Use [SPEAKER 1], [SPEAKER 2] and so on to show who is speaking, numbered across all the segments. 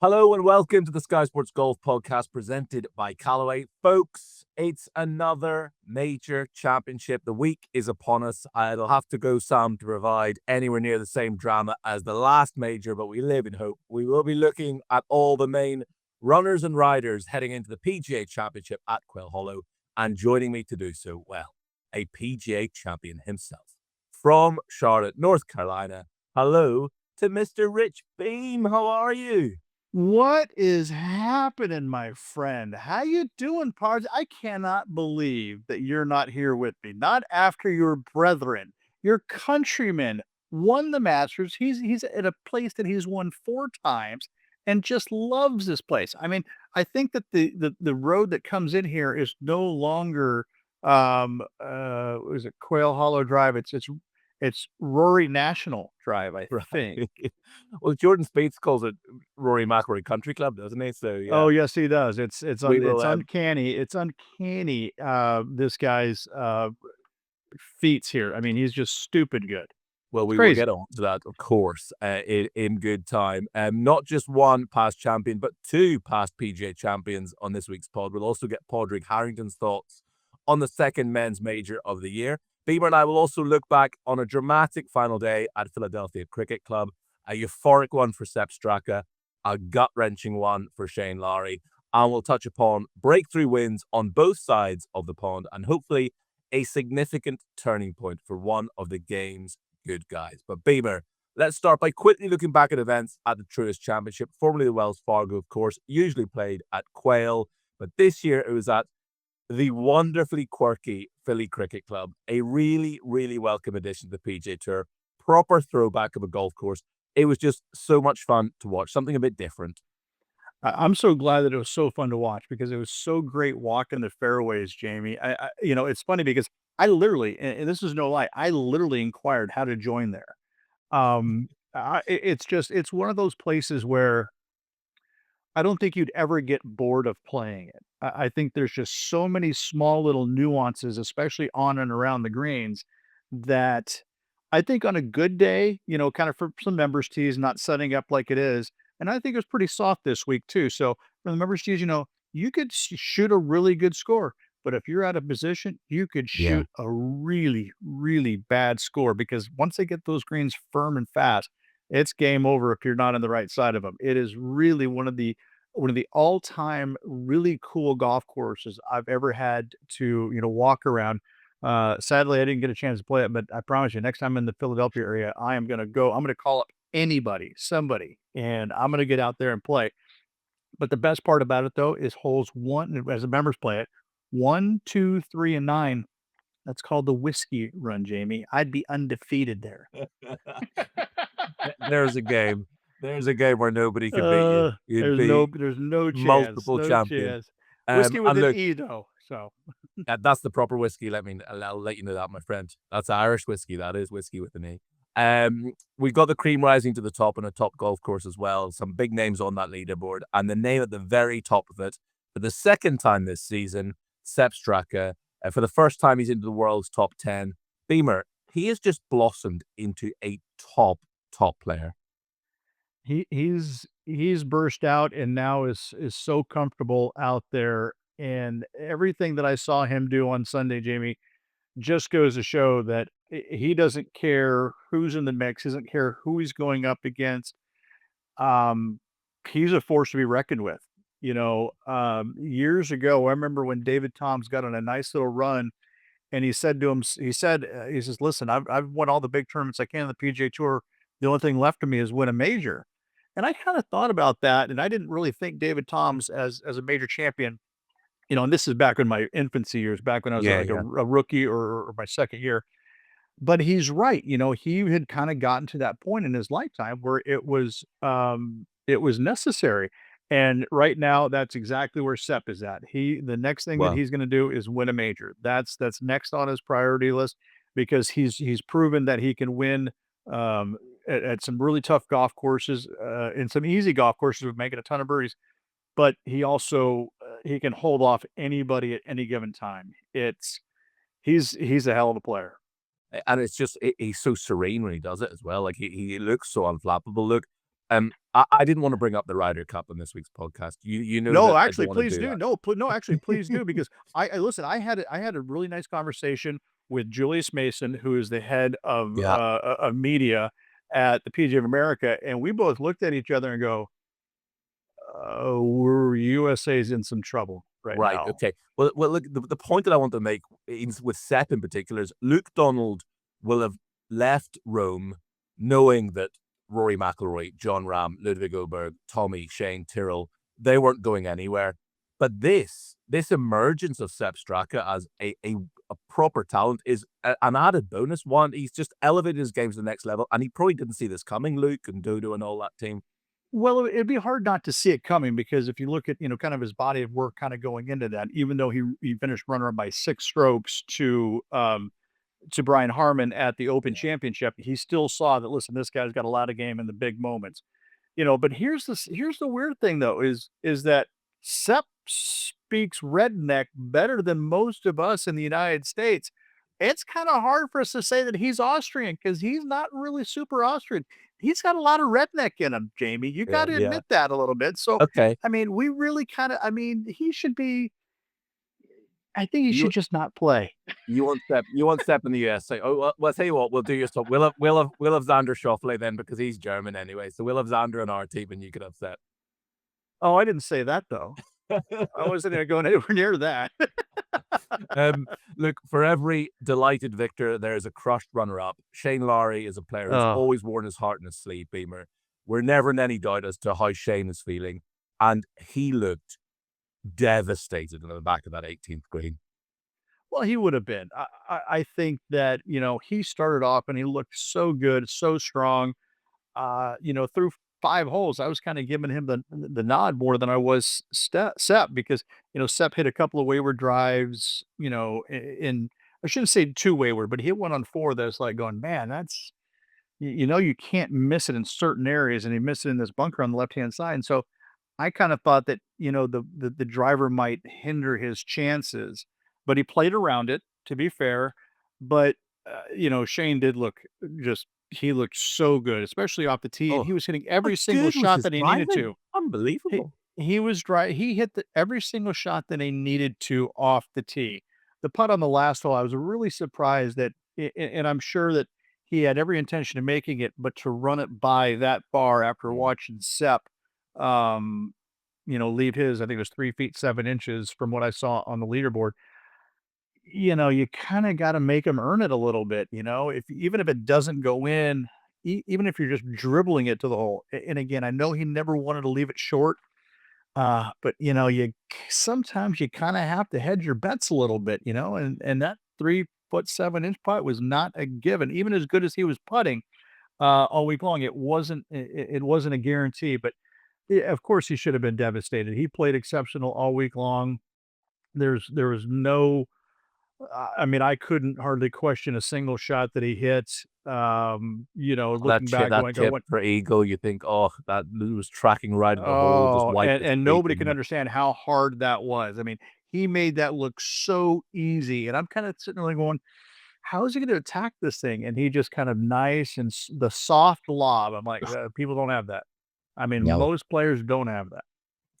[SPEAKER 1] Hello and welcome to the Sky Sports Golf Podcast presented by Callaway. Folks, it's another major championship. The week is upon us. It'll have to go some to provide anywhere near the same drama as the last major, but we live in hope. We will be looking at all the main runners and riders heading into the PGA Championship at Quail Hollow, and joining me to do so, well, a PGA champion himself. From Charlotte, North Carolina, hello to Mr. Rich Beem. How are you?
[SPEAKER 2] What is happening, my friend? How you doing, Pards? I cannot believe that you're not here with me. Not after your brethren, your countrymen won the Masters. He's at a place that he's won 4 times and just loves this place. I mean, I think that the road that comes in here is no longer is it Quail Hollow Drive? It's Rory National Drive, I think.
[SPEAKER 1] Right. Well, Jordan Spieth calls it Rory McIlroy Country Club, doesn't he? So yeah,
[SPEAKER 2] Oh, yes, he does. It's it's
[SPEAKER 1] we
[SPEAKER 2] un
[SPEAKER 1] will.
[SPEAKER 2] it's uncanny. It's uncanny, this guy's, feats here. I mean, he's just stupid good.
[SPEAKER 1] Well,
[SPEAKER 2] It's
[SPEAKER 1] we will
[SPEAKER 2] crazy.
[SPEAKER 1] get on to that, of course, in good time. Not just one past champion, but two past PGA champions on this week's pod. We'll also get Padraig Harrington's thoughts on the second men's major of the year. Beemer and I will also look back on a dramatic final day at Philadelphia Cricket Club, a euphoric one for Sepp Straka, a gut-wrenching one for Shane Lowry, and we'll touch upon breakthrough wins on both sides of the pond and hopefully a significant turning point for one of the game's good guys. But Beamer, let's start by quickly looking back at events at the Truist Championship, formerly the Wells Fargo, of course, usually played at Quail, but this year it was at the wonderfully quirky Philly Cricket Club, a really, really welcome addition to the PGA Tour, proper throwback of a golf course. It was just so much fun to watch, something a bit different.
[SPEAKER 2] I'm so glad that it was so fun to watch because it was so great walking the fairways, Jamie. It's funny because I literally, and this is no lie, I literally inquired how to join there. It's one of those places where I don't think you'd ever get bored of playing it. I think there's just so many small little nuances, especially on and around the greens, that I think on a good day, kind of for some members tees, not setting up like it is. And I think it was pretty soft this week too. So for the members tees, you could shoot a really good score. But if you're out of position, you could
[SPEAKER 1] Yeah.
[SPEAKER 2] shoot a really, really bad score because once they get those greens firm and fast, it's game over if you're not on the right side of them. It is really one of the all-time really cool golf courses I've ever had to, walk around. Sadly, I didn't get a chance to play it, but I promise you, next time I'm in the Philadelphia area, I am gonna go. I'm gonna call up anybody, somebody, and I'm gonna get out there and play. But the best part about it though is holes one as the members play it, 1, 2, 3, and 9. That's called the whiskey run, Jamie. I'd be undefeated there.
[SPEAKER 1] There's a game. There's a game where nobody can beat you. You'd
[SPEAKER 2] There's
[SPEAKER 1] be
[SPEAKER 2] no chance,
[SPEAKER 1] multiple
[SPEAKER 2] no
[SPEAKER 1] champion.
[SPEAKER 2] chance. Whiskey with
[SPEAKER 1] And
[SPEAKER 2] an
[SPEAKER 1] look,
[SPEAKER 2] E though, so
[SPEAKER 1] that's the proper whiskey. I'll let you know that, my friend. That's Irish whiskey. That is whiskey with an E. We've got the cream rising to the top on a top golf course as well. Some big names on that leaderboard, and the name at the very top of it for the second time this season, Sepp Straka. For the first time, he's into the world's top 10. Beamer, he has just blossomed into a top player.
[SPEAKER 2] he's burst out and now is so comfortable out there, and everything that I saw him do on Sunday, Jamie, just goes to show that he doesn't care who's in the mix, he doesn't care who he's going up against. Um, he's a force to be reckoned with. Years ago, I remember when David Toms got on a nice little run, and he said to him, he says, "Listen, I've won all the big tournaments I can on the PGA Tour. The only thing left for me is win a major." And I kind of thought about that, and I didn't really think David Toms as a major champion. And this is back in my infancy years, back when I was
[SPEAKER 1] Yeah,
[SPEAKER 2] like
[SPEAKER 1] yeah.
[SPEAKER 2] a rookie or my second year. But he's right. He had kind of gotten to that point in his lifetime where it was necessary. And right now, that's exactly where Sepp is at. The next thing that
[SPEAKER 1] Well,
[SPEAKER 2] he's going to do is win a major. That's next on his priority list because he's proven that he can win at some really tough golf courses, and some easy golf courses with making a ton of birdies. But he also he can hold off anybody at any given time. He's a hell of a player.
[SPEAKER 1] and it's just he's so serene when he does it as well. Like he looks so unflappable. Look, I didn't want to bring up the Ryder Cup on this week's podcast. You know
[SPEAKER 2] No,
[SPEAKER 1] that I don't
[SPEAKER 2] actually,
[SPEAKER 1] want to
[SPEAKER 2] please
[SPEAKER 1] do
[SPEAKER 2] do.
[SPEAKER 1] that.
[SPEAKER 2] No, actually, please do, because I listen, I had a really nice conversation with Julius Mason, who is the head
[SPEAKER 1] Yeah,
[SPEAKER 2] of media at the PGA of America, and we both looked at each other and go, we're USA's in some trouble right
[SPEAKER 1] right.
[SPEAKER 2] now.
[SPEAKER 1] Okay. Well, look, the point that I want to make with Sepp in particular is Luke Donald will have left Rome knowing that Rory McIlroy, John Rahm, Ludwig Oberg, Tommy, Shane, Tyrrell, they weren't going anywhere. But this emergence of Sepp Straka as a proper talent is an added bonus. One, he's just elevated his game to the next level, and he probably didn't see this coming, Luke and Dodo and all that team.
[SPEAKER 2] Well, it'd be hard not to see it coming, because if you look at, kind of his body of work kind of going into that, even though he finished runner-up by 6 strokes to Brian Harmon at the Open Championship, he still saw that, listen, this guy's got a lot of game in the big moments. But here's the weird thing, though, is that Sepp speaks redneck better than most of us in the United States. It's kind of hard for us to say that he's Austrian, because he's not really super Austrian. He's got a lot of redneck in him, Jamie. You got
[SPEAKER 1] Yeah,
[SPEAKER 2] to
[SPEAKER 1] yeah.
[SPEAKER 2] admit that a little bit. So,
[SPEAKER 1] Okay.
[SPEAKER 2] I mean, we really kind of, I mean, he should be. I think he
[SPEAKER 1] You
[SPEAKER 2] should just not play.
[SPEAKER 1] you want Sepp in the USA. Oh, well, I'll tell you what, we'll do your stuff. We'll have Xander Schauffele then, because he's German anyway. So we'll have Xander on our team and you can have Sepp.
[SPEAKER 2] Oh, I didn't say that though. I wasn't gonna go anywhere near that.
[SPEAKER 1] Look, for every delighted victor, there is a crushed runner-up. Shane Lowry is a player who's
[SPEAKER 2] Oh,
[SPEAKER 1] always worn his heart in his sleeve, Beemer. We're never in any doubt as to how Shane is feeling, and he looked devastated in the back of that 18th green.
[SPEAKER 2] well, he would have been. I think that, he started off and he looked so good, so strong. Through 5 holes, I was kinda giving him the nod more than I was Sepp, because, Sepp hit a couple of wayward drives, in I shouldn't say 2 wayward, but he hit one on 4 that's like going, "Man, that's" you can't miss it in certain areas, and he missed it in this bunker on the left-hand side, and so I kind of thought that, the driver might hinder his chances, but he played around it, to be fair. But, Shane did look just he looked so good, especially off the tee, and
[SPEAKER 1] Oh,
[SPEAKER 2] he was hitting
[SPEAKER 1] how
[SPEAKER 2] every single
[SPEAKER 1] good was
[SPEAKER 2] shot
[SPEAKER 1] his
[SPEAKER 2] that he needed
[SPEAKER 1] driving?
[SPEAKER 2] to. He
[SPEAKER 1] Unbelievable.
[SPEAKER 2] he hit every single shot that he needed to off the tee. The putt on the last hole, I was really surprised that, and I'm sure that he had every intention of making it, but to run it by that far after
[SPEAKER 1] Mm.
[SPEAKER 2] watching Sepp, um, leave his, I think it was 3 feet 7 inches from what I saw on the leaderboard. You kinda gotta make him earn it a little bit, if even if it doesn't go in, even if you're just dribbling it to the hole. And again, I know he never wanted to leave it short, but, sometimes you kinda have to hedge your bets a little bit, and that 3 foot 7 inch putt was not a given. Even as good as he was putting, all week long, it wasn't a guarantee. But, yeah, of course, he should have been devastated. He played exceptional all week long. There was no I mean, I couldn't hardly question a single shot that he hit. Looking back,
[SPEAKER 1] That
[SPEAKER 2] going,
[SPEAKER 1] tip for eagle, you think, "Oh, that was tracking right at the hole, just
[SPEAKER 2] oh,
[SPEAKER 1] wiped
[SPEAKER 2] and
[SPEAKER 1] his feet,"
[SPEAKER 2] nobody can
[SPEAKER 1] and
[SPEAKER 2] understand how hard that was. I mean, he made that look so easy, and I'm kinda sitting there going, "How is he gonna attack this thing?" And he just kind of nice and the soft lob. I'm like, people don't have that. I mean,
[SPEAKER 1] no.
[SPEAKER 2] most players don't have that.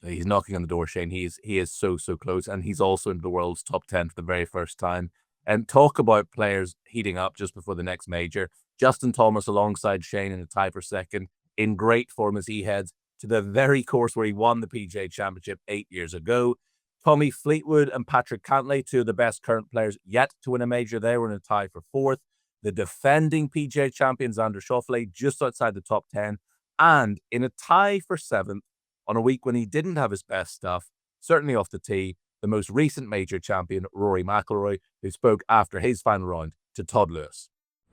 [SPEAKER 1] He's knocking on the door, Shane. He is so, so close, and he's also in the world's top 10 for the very first time. And talk about players heating up just before the next major. Justin Thomas alongside Shane in a tie for second, in great form as he heads to the very course where he won the PGA Championship 8 years ago. Tommy Fleetwood and Patrick Cantlay, two of the best current players yet to win a major. They were in a tie for fourth. The defending PGA champion, Xander Schauffele, just outside the top 10, and in a tie for seventh on a week when he didn't have his best stuff, certainly off the tee, the most recent major champion, Rory McIlroy, who spoke after his final round to Todd Lewis.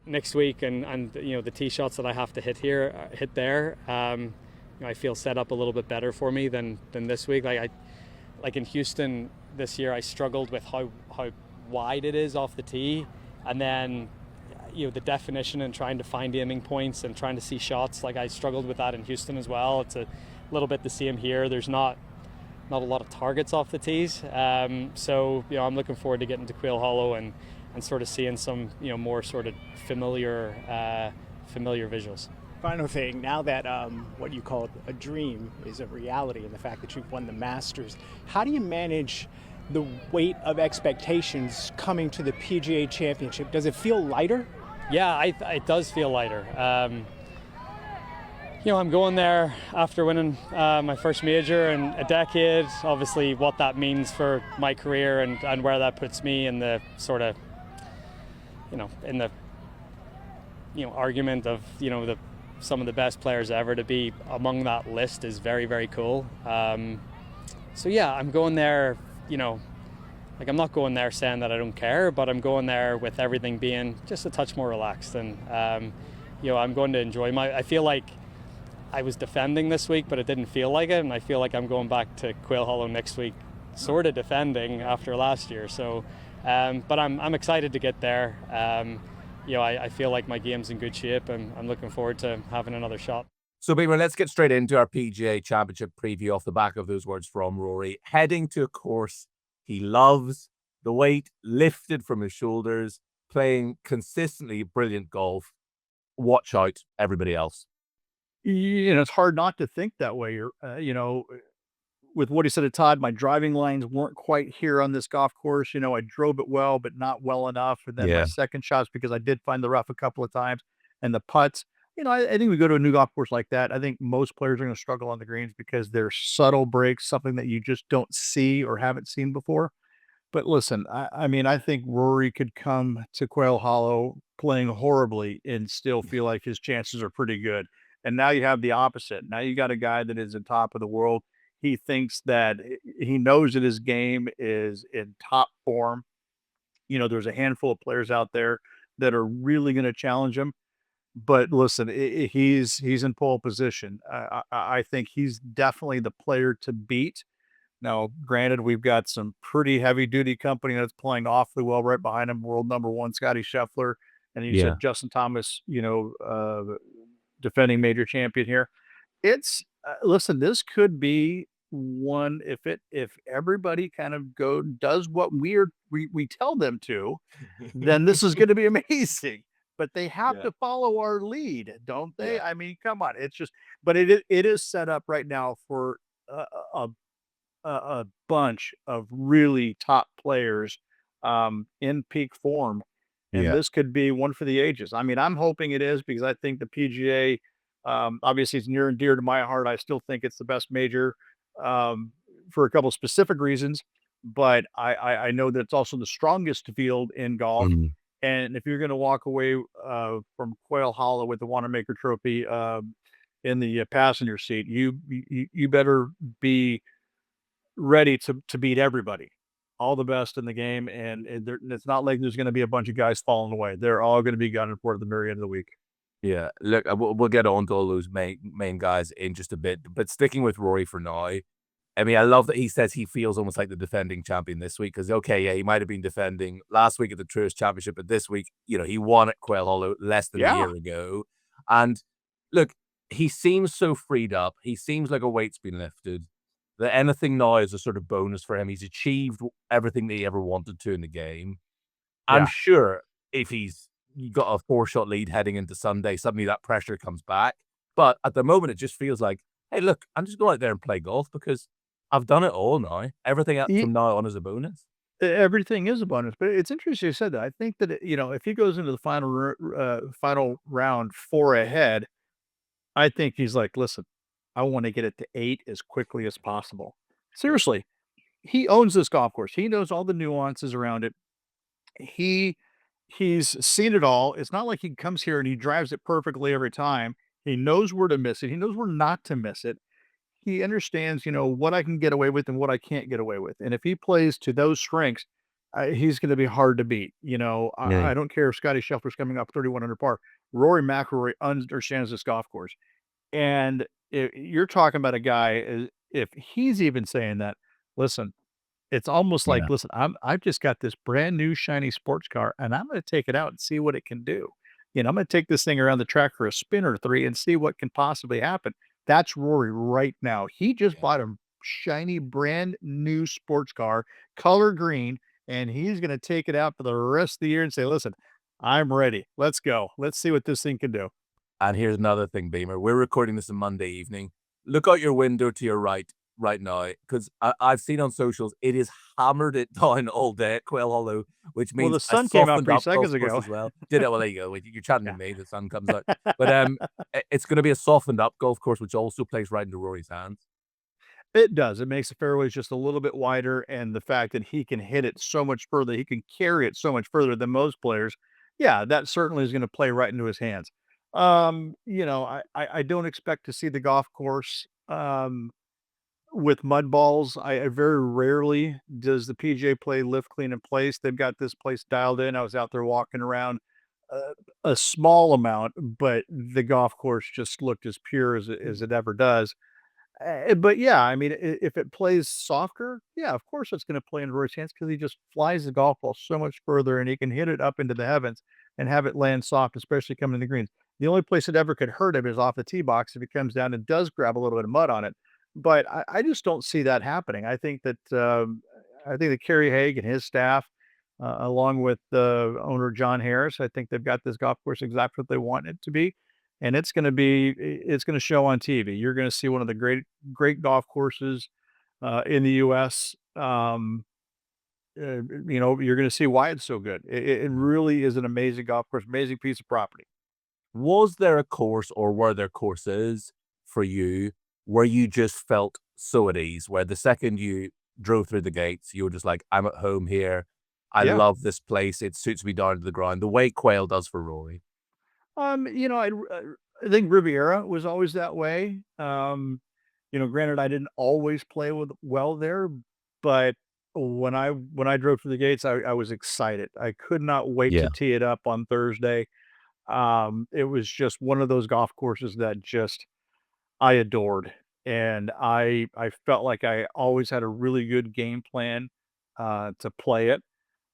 [SPEAKER 3] Next week, and the tee shots that I have to hit here, hit there, I feel set up a little bit better for me than this week. Like in Houston this year, I struggled with how wide it is off the tee, and then the definition and trying to find aiming points and trying to see shots. Like I struggled with that in Houston as well. It's a little bit the same here. There's not a lot of targets off the tees, so I'm looking forward to getting to Quail Hollow and sort of seeing some more sort of familiar visuals.
[SPEAKER 4] Final thing, now that what you call a dream is a reality, and the fact that you've won the Masters, how do you manage the weight of expectations coming to the PGA Championship? Does it feel lighter?
[SPEAKER 3] Yeah, it does feel lighter. I'm going there after winning my first major in a decade. Obviously, what that means for my career and where that puts me in the sort of, in the, argument of, some of the best players ever, to be among that list is very, very cool. So yeah, I'm going there, I'm not going there saying that I don't care, but I'm going there with everything being just a touch more relaxed. And, I'm going to enjoy I feel like I was defending this week, but it didn't feel like it. And I feel like I'm going back to Quail Hollow next week, sort of defending after last year. So, but I'm excited to get there. I feel like my game's in good shape, and I'm looking forward to having another shot.
[SPEAKER 1] So, Beemer, let's get straight into our PGA Championship preview off the back of those words from Rory. Heading to a course he loves, the weight lifted from his shoulders, playing consistently brilliant golf. Watch out, everybody else.
[SPEAKER 2] It's hard not to think that way. With what he said to Todd, my driving lines weren't quite here on this golf course. I drove it well, but not well enough. And then my second shots, because I did find the rough a couple of times, and the putts. I think we go to a new golf course like that, I think most players are going to struggle on the greens because they're subtle breaks, something that you just don't see or haven't seen before. But listen, I think Rory could come to Quail Hollow playing horribly and still feel like his chances are pretty good. And now you have the opposite. Now you got a guy that is in top of the world. He thinks that he knows that his game is in top form. There's a handful of players out there that are really going to challenge him. But listen, he's in pole position. I think he's definitely the player to beat. Now, granted, we've got some pretty heavy duty company that's playing awfully well right behind him. World number one, Scotty Scheffler. And you said Justin Thomas, defending major champion here. It's listen, this could be one, if everybody kind of does what we tell them to, then this is going to be amazing. But they have to follow our lead, don't they?
[SPEAKER 1] Yeah.
[SPEAKER 2] I mean, come on. It's just, but it is set up right now for a a bunch of really top players in peak form. And
[SPEAKER 1] Yeah.
[SPEAKER 2] this could be one for the ages. I mean, I'm hoping it is, because I think the PGA, obviously, it's near and dear to my heart. I still think it's the best major for a couple of specific reasons, but I know that it's also the strongest field in golf.
[SPEAKER 1] Mhm.
[SPEAKER 2] And if you're going to walk away from Quail Hollow with the Wanamaker Trophy in the passenger seat, you better be ready to beat everybody, all the best in the game. And it's not like there's going to be a bunch of guys falling away. They're all going to be gunning for it at the very end of the week.
[SPEAKER 1] Yeah, look, we'll get on to all those main guys in just a bit, but sticking with Rory for now, I mean, I love that he says he feels almost like the defending champion this week, because, okay, yeah, he might have been defending last week at the Truist Championship, but this week, he won at Quail Hollow less than a year ago. And look, he seems so freed up. He seems like a weight's been lifted, that anything now is a sort of bonus for him. He's achieved everything that he ever wanted to in the game. I'm
[SPEAKER 2] Yeah.
[SPEAKER 1] sure if he's got a 4-shot lead heading into Sunday, suddenly that pressure comes back. But at the moment, it just feels like, hey, look, I'm just going out there and play golf because I've done it all now. Everything else from now on is a bonus.
[SPEAKER 2] Everything is a bonus, but it's interesting you said that. I think that, if he goes into the final round 4 ahead, I think he's like, listen, I want to get it to 8 as quickly as possible. Seriously, he owns this golf course. He knows all the nuances around it. He's seen it all. It's not like he comes here and he drives it perfectly every time. He knows where to miss it. He knows where not to miss it. He understands, what I can get away with and what I can't get away with. And if he plays to those strengths, he's going to be hard to beat. I don't care if Scotty Scheffler's coming up 31 under par. Rory McIlroy understands this golf course. And you're talking about a guy, if he's even saying that, listen, it's almost like,
[SPEAKER 1] Yeah.
[SPEAKER 2] listen, I've just got this brand new shiny sports car, and I'm going to take it out and see what it can do. I'm going to take this thing around the track for a spin or 3 and see what can possibly happen. That's Rory right now. He just bought a shiny brand new sports car, color green, and he's going to take it out for the rest of the year and say, listen, I'm ready. Let's go. Let's see what this thing can do.
[SPEAKER 1] And here's another thing, Beemer. We're recording this on Monday evening. Look out your window to your right now, because I've seen on socials it is hammered it down all day at Quail Hollow, which
[SPEAKER 2] Well,
[SPEAKER 1] means
[SPEAKER 2] the
[SPEAKER 1] a
[SPEAKER 2] sun came out
[SPEAKER 1] softened
[SPEAKER 2] 3
[SPEAKER 1] up golf
[SPEAKER 2] seconds
[SPEAKER 1] course
[SPEAKER 2] ago.
[SPEAKER 1] as well. Did it? Well, there you go. You're chatting to
[SPEAKER 2] Yeah.
[SPEAKER 1] me. The sun comes out, but it's going to be a softened up golf course, which also plays right into Rory's hands.
[SPEAKER 2] It does. It makes the fairways just a little bit wider, and the fact that he can hit it so much further, he can carry it so much further than most players. Yeah, that certainly is going to play right into his hands. I don't expect to see the golf course with mud balls. I very rarely does the PGA play lift, clean, and place. They've got this place dialed in. I was out there walking around a small amount, but the golf course just looked as pure as it ever does. But yeah, I mean, if it plays softer, yeah, of course it's going to play in Rory's hands because he just flies the golf ball so much further and he can hit it up into the heavens and have it land soft, especially coming to the greens. The only place it ever could hurt him is off the tee box if he comes down and does grab a little bit of mud on it. But I just don't see that happening. I think that Kerry Haig and his staff, along with the owner John Harris, I think they've got this golf course exactly what they want it to be, and it's gonna show on TV. You're gonna see one of the great golf courses, in the US. You're gonna see why it's so good. It really is an amazing golf course, amazing piece of property.
[SPEAKER 1] Was there a course, or were there courses for you where you just felt so at ease, where the second you drove through the gates, you were just like, I'm at home here. I
[SPEAKER 2] Yeah.
[SPEAKER 1] love this place. It suits me down to the ground, the way Quail does for Rory.
[SPEAKER 2] I think Riviera was always that way. Granted, I didn't always play well there, but when I drove through the gates, I was excited. I could not wait
[SPEAKER 1] Yeah.
[SPEAKER 2] to tee it up on Thursday. It was just one of those golf courses that just I adored, and I felt like I always had a really good game plan to play it.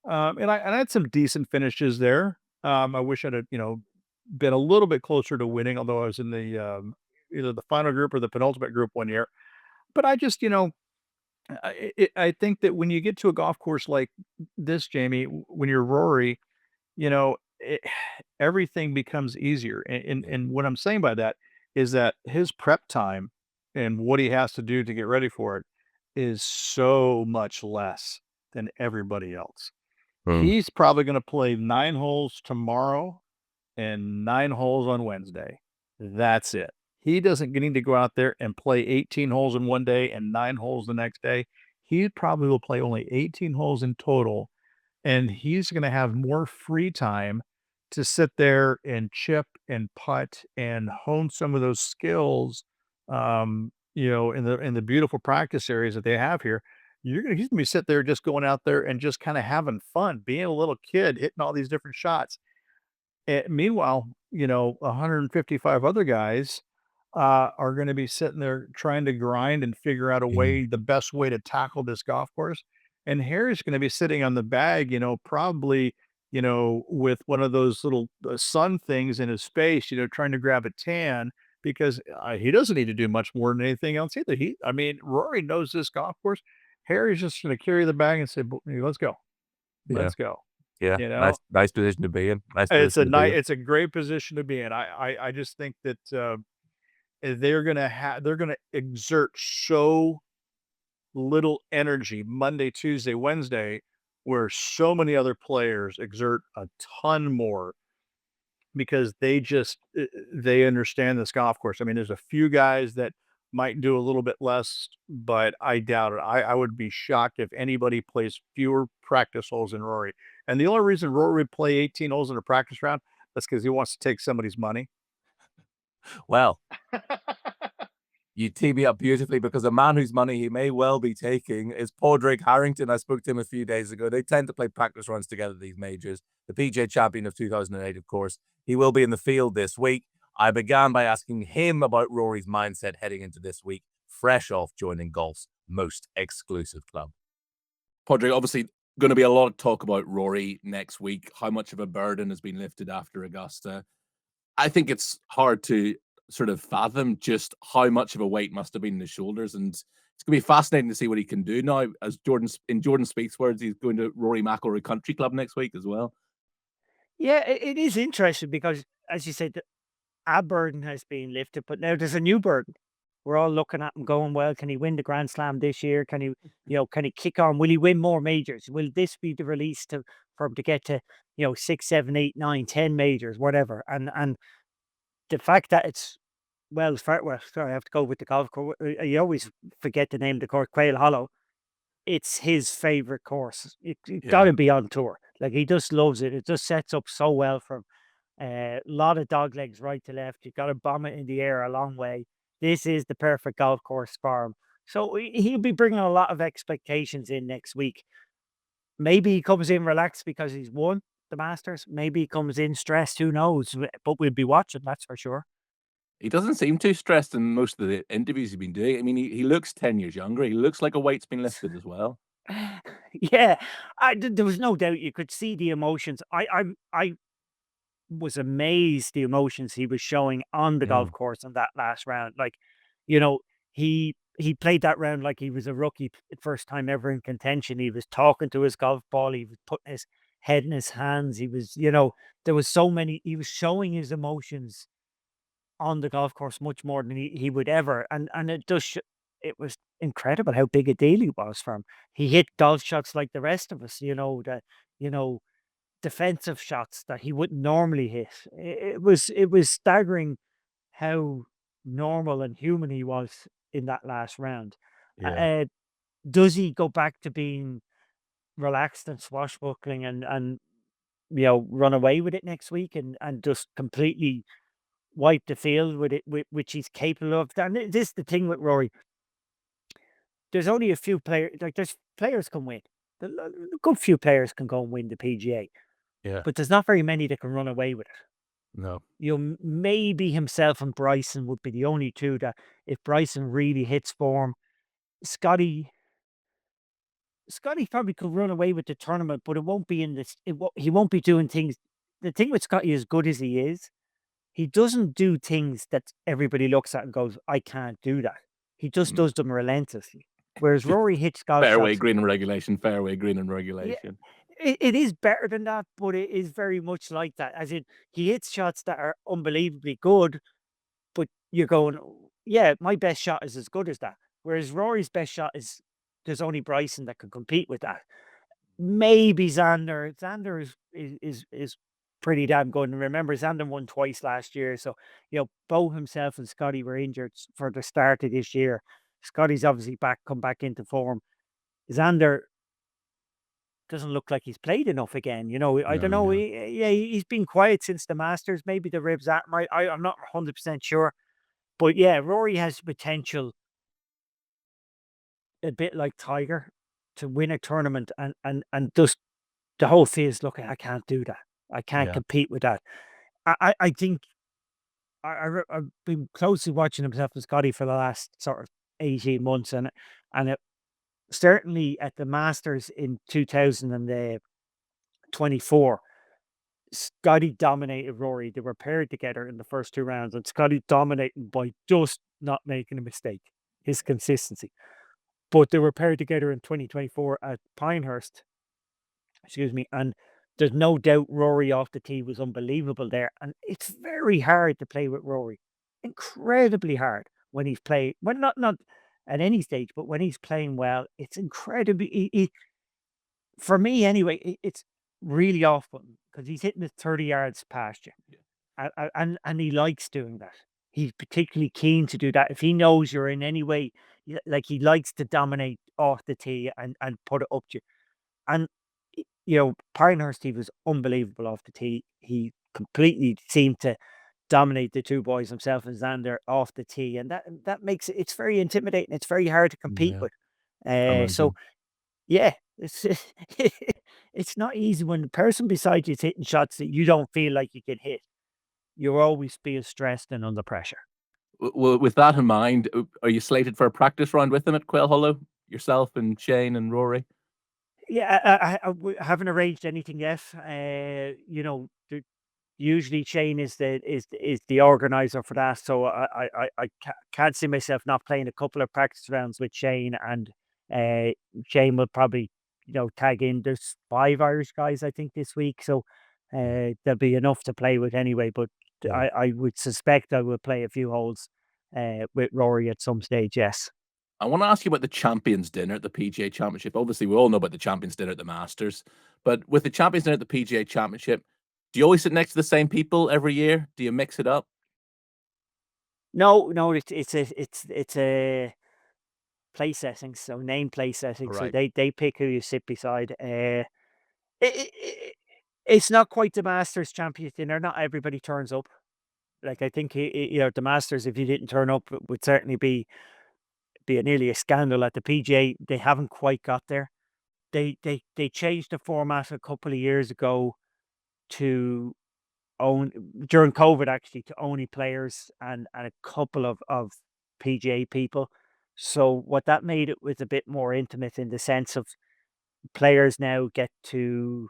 [SPEAKER 2] And I had some decent finishes there. I wish I'd have, been a little bit closer to winning, although I was in the either the final group or the penultimate group one year. But I just, I think that when you get to a golf course like this, Jamie, when you're Rory, you know, it, everything becomes easier. And what I'm saying by that is that his prep time and what he has to do to get ready for it is so much less than everybody else.
[SPEAKER 1] Mm.
[SPEAKER 2] He's probably going to play 9 holes tomorrow and 9 holes on Wednesday. That's it. He doesn't need to go out there and play 18 holes in one day and 9 holes the next day. He probably will play only 18 holes in total, and he's going to have more free time to sit there and chip and putt and hone some of those skills. In the beautiful practice areas that they have here. He's gonna be sitting there just going out there and just kind of having fun, being a little kid, hitting all these different shots. Meanwhile, 155 other guys are going to be sitting there trying to grind and figure out the best way to tackle this golf course. And Harry's going to be sitting on the bag, probably, with one of those little sun things in his face, trying to grab a tan because he doesn't need to do much more than anything else either. Rory knows this golf course. Harry's just going to carry the bag and say, let's go.
[SPEAKER 1] Yeah.
[SPEAKER 2] Let's go.
[SPEAKER 1] Yeah.
[SPEAKER 2] You know,
[SPEAKER 1] Nice position to be in. Nice
[SPEAKER 2] it's
[SPEAKER 1] position
[SPEAKER 2] a
[SPEAKER 1] to be in.
[SPEAKER 2] it's a great position to be in. I just think that they're gonna exert so little energy Monday, Tuesday, Wednesday, where so many other players exert a ton more because they understand this golf course. I mean, there's a few guys that might do a little bit less, but I doubt it. I would be shocked if anybody plays fewer practice holes than Rory. And the only reason Rory would play 18 holes in a practice round, that's because he wants to take somebody's money.
[SPEAKER 1] Well, you tee me up beautifully, because a man whose money he may well be taking is Padraig Harrington. I spoke to him a few days ago. They tend to play practice runs together, these majors. The PGA champion of 2008, of course. He will be in the field this week. I began by asking him about Rory's mindset heading into this week, fresh off joining golf's most exclusive club.
[SPEAKER 5] Padraig, obviously going to be a lot of talk about Rory next week, how much of a burden has been lifted after Augusta. I think it's hard to sort of fathom just how much of a weight must have been in his shoulders, and it's going to be fascinating to see what he can do now. As Jordan Spieth's words, he's going to Rory McIlroy Country Club next week as well.
[SPEAKER 6] Yeah, it is interesting because, as you said, a burden has been lifted, but now there's a new burden. We're all looking at him going, well, can he win the Grand Slam this year? Can he, can he kick on? Will he win more majors? Will this be the release for him to get to, 6, 7, 8, 9, 10 majors, whatever? And the fact that it's, sorry, I have to go with the golf course. You always forget the name of the course, Quail Hollow. It's his favorite course. It got to be on tour. Like, he just loves it. It just sets up so well for him. A lot of dog legs right to left. You got to bomb it in the air a long way. This is the perfect golf course for him. So he'll be bringing a lot of expectations in next week. Maybe he comes in relaxed because he's won the Masters. Maybe he comes in stressed. Who knows? But we'll be watching, that's for sure.
[SPEAKER 5] He doesn't seem too stressed in most of the interviews he's been doing. I mean, he looks 10 years younger. He looks like a weight's been lifted as well.
[SPEAKER 6] Yeah, there was no doubt. You could see the emotions. I was amazed the emotions he was showing on the golf course in that last round. Like, he played that round like he was a rookie, first time ever in contention. He was talking to his golf ball. He was putting his head in his hands. He was, there was so many. He was showing his emotions on the golf course much more than he would ever. And it was incredible how big a deal he was for him. He hit golf shots like the rest of us, defensive shots that he wouldn't normally hit. It was staggering how normal and human he was in that last round. Does he go back to being relaxed and swashbuckling and run away with it next week and just completely wipe the field with it, which he's capable of? And this is the thing with Rory. There's only a few players, like, there's players can win. A good few players can go and win the PGA.
[SPEAKER 1] Yeah.
[SPEAKER 6] But there's not very many that can run away with it.
[SPEAKER 1] No.
[SPEAKER 6] Maybe himself and Bryson would be the only two that, if Bryson really hits form, Scotty probably could run away with the tournament, but it won't be in this. He won't be doing things. The thing with Scotty, as good as he is, he doesn't do things that everybody looks at and goes, I can't do that. He just does them relentlessly. Whereas Rory hits golf
[SPEAKER 5] Fairway,
[SPEAKER 6] shots.
[SPEAKER 5] green and regulation, fairway, green and regulation.
[SPEAKER 6] It is better than that, but it is very much like that. As in, he hits shots that are unbelievably good, but you're going, yeah, my best shot is as good as that. Whereas Rory's best shot is, there's only Bryson that can compete with that. Maybe Xander. Xander is pretty damn good. And remember, Xander won twice last year. So, both himself and Scotty were injured for the start of this year. Scotty's obviously come back into form. Xander doesn't look like he's played enough again. I don't know. He's been quiet since the Masters. Maybe the ribs at him. I'm not 100% sure. But yeah, Rory has potential, a bit like Tiger, to win a tournament and just the whole field's looking, I can't do that. I can't compete with that. I think I've been closely watching himself and Scotty for the last sort of 18 months, and it, certainly at the Masters in 2024, Scotty dominated Rory. They were paired together in the first two rounds, and Scotty dominated by just not making a mistake, his consistency. But they were paired together in 2024 at Pinehurst, and there's no doubt Rory off the tee was unbelievable there. And it's very hard to play with Rory, incredibly hard when he's playing. Well, not at any stage, but when he's playing well, it's incredibly. For me, anyway, it's really often because he's hitting it 30 yards past you, and he likes doing that. He's particularly keen to do that. If he knows you're in any way, like, he likes to dominate off the tee and put it up to you. And Pinehurst, he was unbelievable off the tee. He completely seemed to dominate the two boys, himself and Xander, off the tee, and that makes it's very intimidating. It's very hard to compete with. So yeah, it's it's not easy when the person beside you is hitting shots that you don't feel like you can hit. You'll always be stressed and under pressure.
[SPEAKER 5] Well, with that in mind, are you slated for a practice round with him at Quail Hollow? Yourself and Shane and Rory?
[SPEAKER 6] Yeah, I haven't arranged anything yet. Usually Shane is the organizer for that, so I can't see myself not playing a couple of practice rounds with Shane, and Shane will probably tag in. There's 5 Irish guys, I think, this week, so there'll be enough to play with anyway. But
[SPEAKER 1] Yeah.
[SPEAKER 6] I would suspect I will play a few holes with Rory at some stage. Yes.
[SPEAKER 5] I want to ask you about the Champions Dinner at the PGA Championship. Obviously, we all know about the Champions Dinner at the Masters, but with the Champions Dinner at the PGA Championship, do you always sit next to the same people every year? Do you mix it up?
[SPEAKER 6] No, it's a play settings, so name play settings. So
[SPEAKER 1] Right.
[SPEAKER 6] they pick who you sit beside. It's not quite the Masters Champions Dinner. Not everybody turns up. Like I think the Masters, if you didn't turn up, it would certainly be nearly a scandal. At the PGA, they haven't quite got there. They changed the format a couple of years ago to own during COVID, actually, to only players and a couple of PGA people. So what that made it was a bit more intimate in the sense of players now get to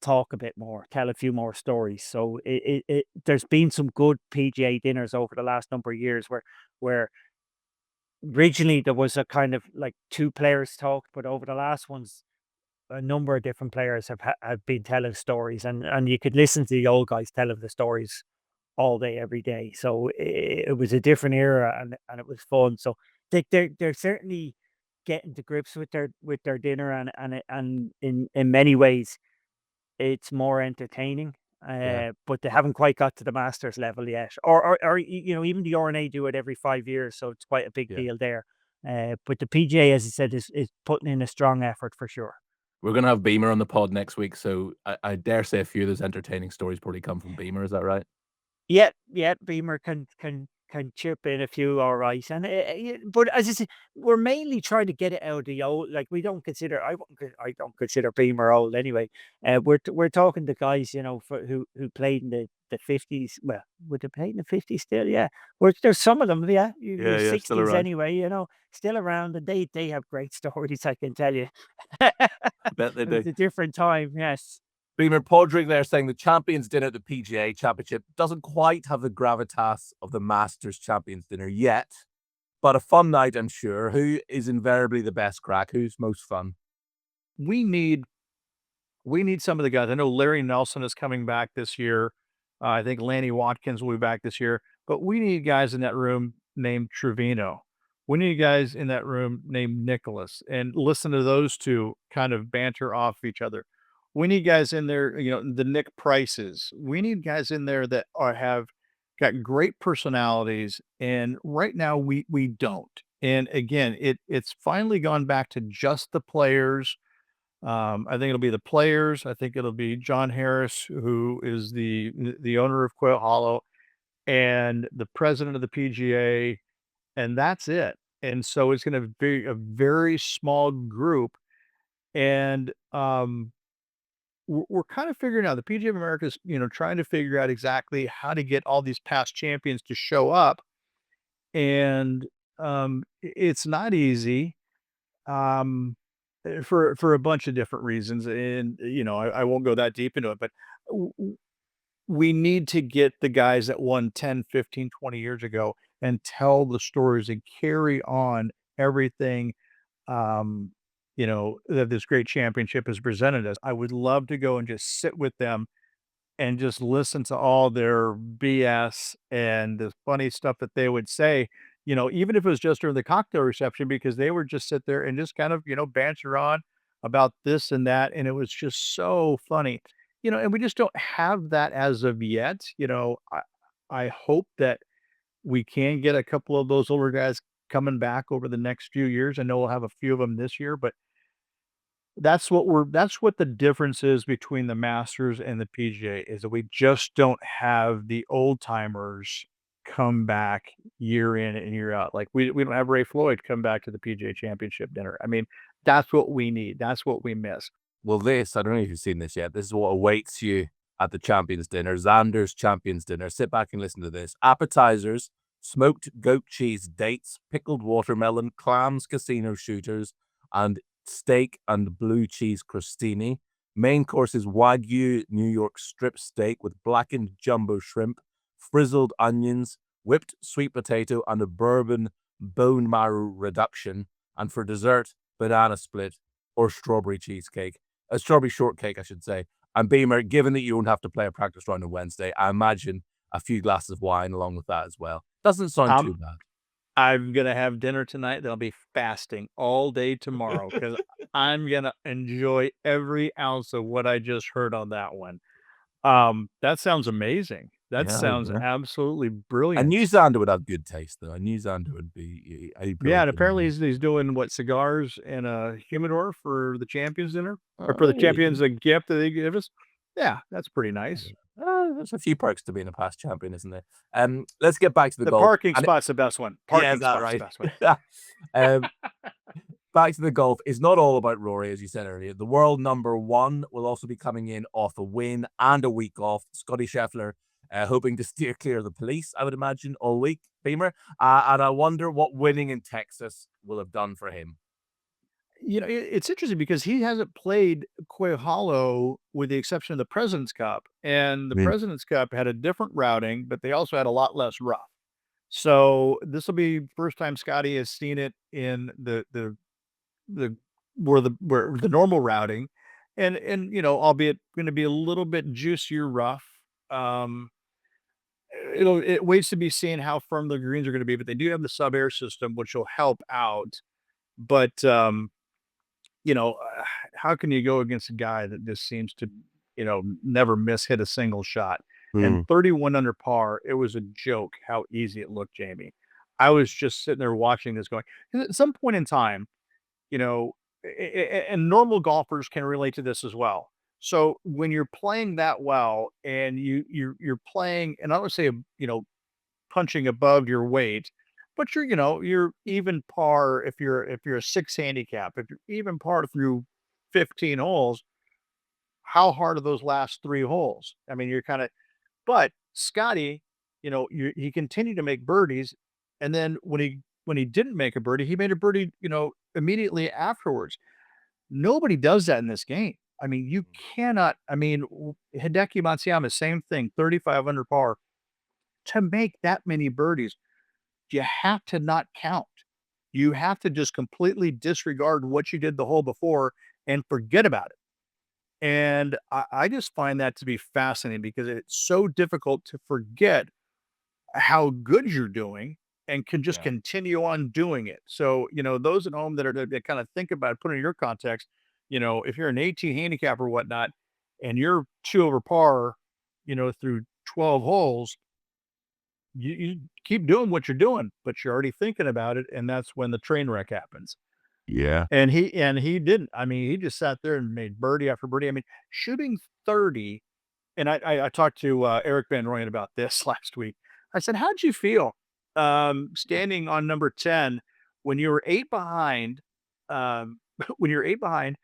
[SPEAKER 6] talk a bit more, tell a few more stories. So there's been some good PGA dinners over the last number of years where originally there was a kind of like two players talked, but over the last ones, a number of different players have been telling stories, and you could listen to the old guys telling the stories all day, every day. So it was a different era, and it was fun. So they're certainly getting to grips with their dinner, and in many ways it's more entertaining.
[SPEAKER 1] Yeah.
[SPEAKER 6] But they haven't quite got to the Masters level yet, or even the R&A do it every 5 years, so it's quite a big
[SPEAKER 1] Yeah.
[SPEAKER 6] deal there. But the PGA, as I said, is putting in a strong effort for sure.
[SPEAKER 5] We're going to have Beemer on the pod next week, so I dare say a few of those entertaining stories probably come from Beemer. Is that right?
[SPEAKER 6] Yeah, Beamer can chip in a few, all right, and but as I say, we're mainly trying to get it out of the old. Like we don't consider, I don't consider Beamer old anyway. We're talking to guys, who played in the 50s. Well, would they play in the 50s still? Yeah, there's some of them, yeah,
[SPEAKER 1] Yeah,
[SPEAKER 6] your
[SPEAKER 1] still
[SPEAKER 6] 60s
[SPEAKER 1] around.
[SPEAKER 6] anyway. Still around, and they have great stories, I can tell you.
[SPEAKER 1] I bet they
[SPEAKER 6] It was
[SPEAKER 1] do.
[SPEAKER 6] a different time, yes.
[SPEAKER 1] Beemer, Padraig there saying the Champions Dinner at the PGA Championship doesn't quite have the gravitas of the Masters Champions Dinner yet, but a fun night, I'm sure. Who is invariably the best crack? Who's most fun?
[SPEAKER 2] We need some of the guys. I know Larry Nelson is coming back this year. I think Lanny Watkins will be back this year, but we need guys in that room named Trevino. We need guys in that room named Nicholas, and listen to those two kind of banter off each other. We need guys in there, the Nick Prices. We need guys in there that have got great personalities, and right now we don't. And again, it's finally gone back to just the players. I think it'll be the players. I think it'll be John Harris, who is the owner of Quail Hollow, and the president of the PGA, and that's it. And so it's going to be a very small group, and we're kind of figuring out the PGA of America is trying to figure out exactly how to get all these past champions to show up, and it's not easy. For a bunch of different reasons, and I won't go that deep into it, but we need to get the guys that won 10, 15, 20 years ago and tell the stories and carry on everything that this great championship has presented us. I would love to go and just sit with them and just listen to all their BS and the funny stuff that they would say, even if it was just during the cocktail reception, because they would just sit there and just kind of, banter on about this and that. And it was just so funny, and we just don't have that as of yet. I hope that we can get a couple of those older guys coming back over the next few years. I know we'll have a few of them this year, but that's what the difference is between the Masters and the PGA, is that we just don't have the old timers come back year in and year out. Like we don't have Ray Floyd come back to the PGA Championship dinner. I mean, that's what we need. That's what we miss.
[SPEAKER 1] Well, I don't know if you've seen this yet. This is what awaits you at the Champions Dinner, Xander's Champions Dinner. Sit back and listen to this. Appetizers, smoked goat cheese dates, pickled watermelon, clams, casino shooters, and steak and blue cheese crostini. Main course is Wagyu New York strip steak with blackened jumbo shrimp, frizzled onions, whipped sweet potato, and a bourbon bone marrow reduction. And for dessert, banana split or strawberry cheesecake. A strawberry shortcake, I should say. And Beemer, given that you won't have to play a practice round on Wednesday, I imagine a few glasses of wine along with that as well. Doesn't sound too bad.
[SPEAKER 2] I'm gonna have dinner tonight. Then I'll be fasting all day tomorrow because I'm gonna enjoy every ounce of what I just heard on that one. That sounds amazing. That sounds absolutely
[SPEAKER 1] A
[SPEAKER 2] brilliant.
[SPEAKER 1] New Zealander would have good taste, though. A New Zealander would be.
[SPEAKER 2] Yeah, and apparently he's doing what, cigars and a humidor for the champions dinner or for the champions a gift that they give us. Yeah, that's pretty nice.
[SPEAKER 1] There's a few perks to being a past champion, isn't there? Let's get back to the
[SPEAKER 2] The
[SPEAKER 1] golf.
[SPEAKER 2] parking
[SPEAKER 1] And
[SPEAKER 2] spot's the best one.
[SPEAKER 1] yeah,
[SPEAKER 2] Parking
[SPEAKER 1] is that
[SPEAKER 2] spot's the
[SPEAKER 1] right?
[SPEAKER 2] best one.
[SPEAKER 1] Back to the golf. It's not all about Rory, as you said earlier. The world number one will also be coming in off a win and a week off. Scotty Scheffler, hoping to steer clear of the police, I would imagine, all week, Beemer. And I wonder what winning in Texas will have done for him.
[SPEAKER 2] You know, it's interesting because he hasn't played Quail Hollow with the exception of the President's Cup, and the President's Cup had a different routing, but they also had a lot less rough. So this will be first time Scotty has seen it in the where the normal routing, and you know, albeit going to be a little bit juicier rough. Um, it waits to be seen how firm the greens are going to be, but they do have the sub air system, which will help out. But you know, how can you go against a guy that just seems to, you know, never hit a single shot? And 31 under par, it was a joke how easy it looked, Jamie. I was just sitting there watching this going, 'cause at some point in time, you know, and normal golfers can relate to this as well. So when you're playing that well and you're playing, and I would say, you know, punching above your weight, but you're, you know, you're even par if you're a 6 handicap, if you're even par through 15 holes, how hard are those last 3 holes? I mean, you're kind of but Scotty, you know, he continued to make birdies, and then when he didn't make a birdie, he made a birdie, you know, immediately afterwards. Nobody does that in this game. I mean, you cannot. I mean, Hideki Matsuyama, same thing, 35 under par. To make that many birdies, you have to not count. You have to just completely disregard what you did the hole before and forget about it. And I just find that to be fascinating because it's so difficult to forget how good you're doing and can just continue on doing it. So, you know, those at home that kind of think about it, put it in your context, you know, if you're an 18 handicap or whatnot, and you're 2 over par, you know, through 12 holes, you keep doing what you're doing, but you're already thinking about it, and that's when the train wreck happens.
[SPEAKER 1] Yeah.
[SPEAKER 2] And he didn't. I mean, he just sat there and made birdie after birdie. I mean, shooting 30, and I talked to Eric Van Rooyen about this last week. I said, "How'd you feel standing on number 10 when you were 8 behind, when you're 8 behind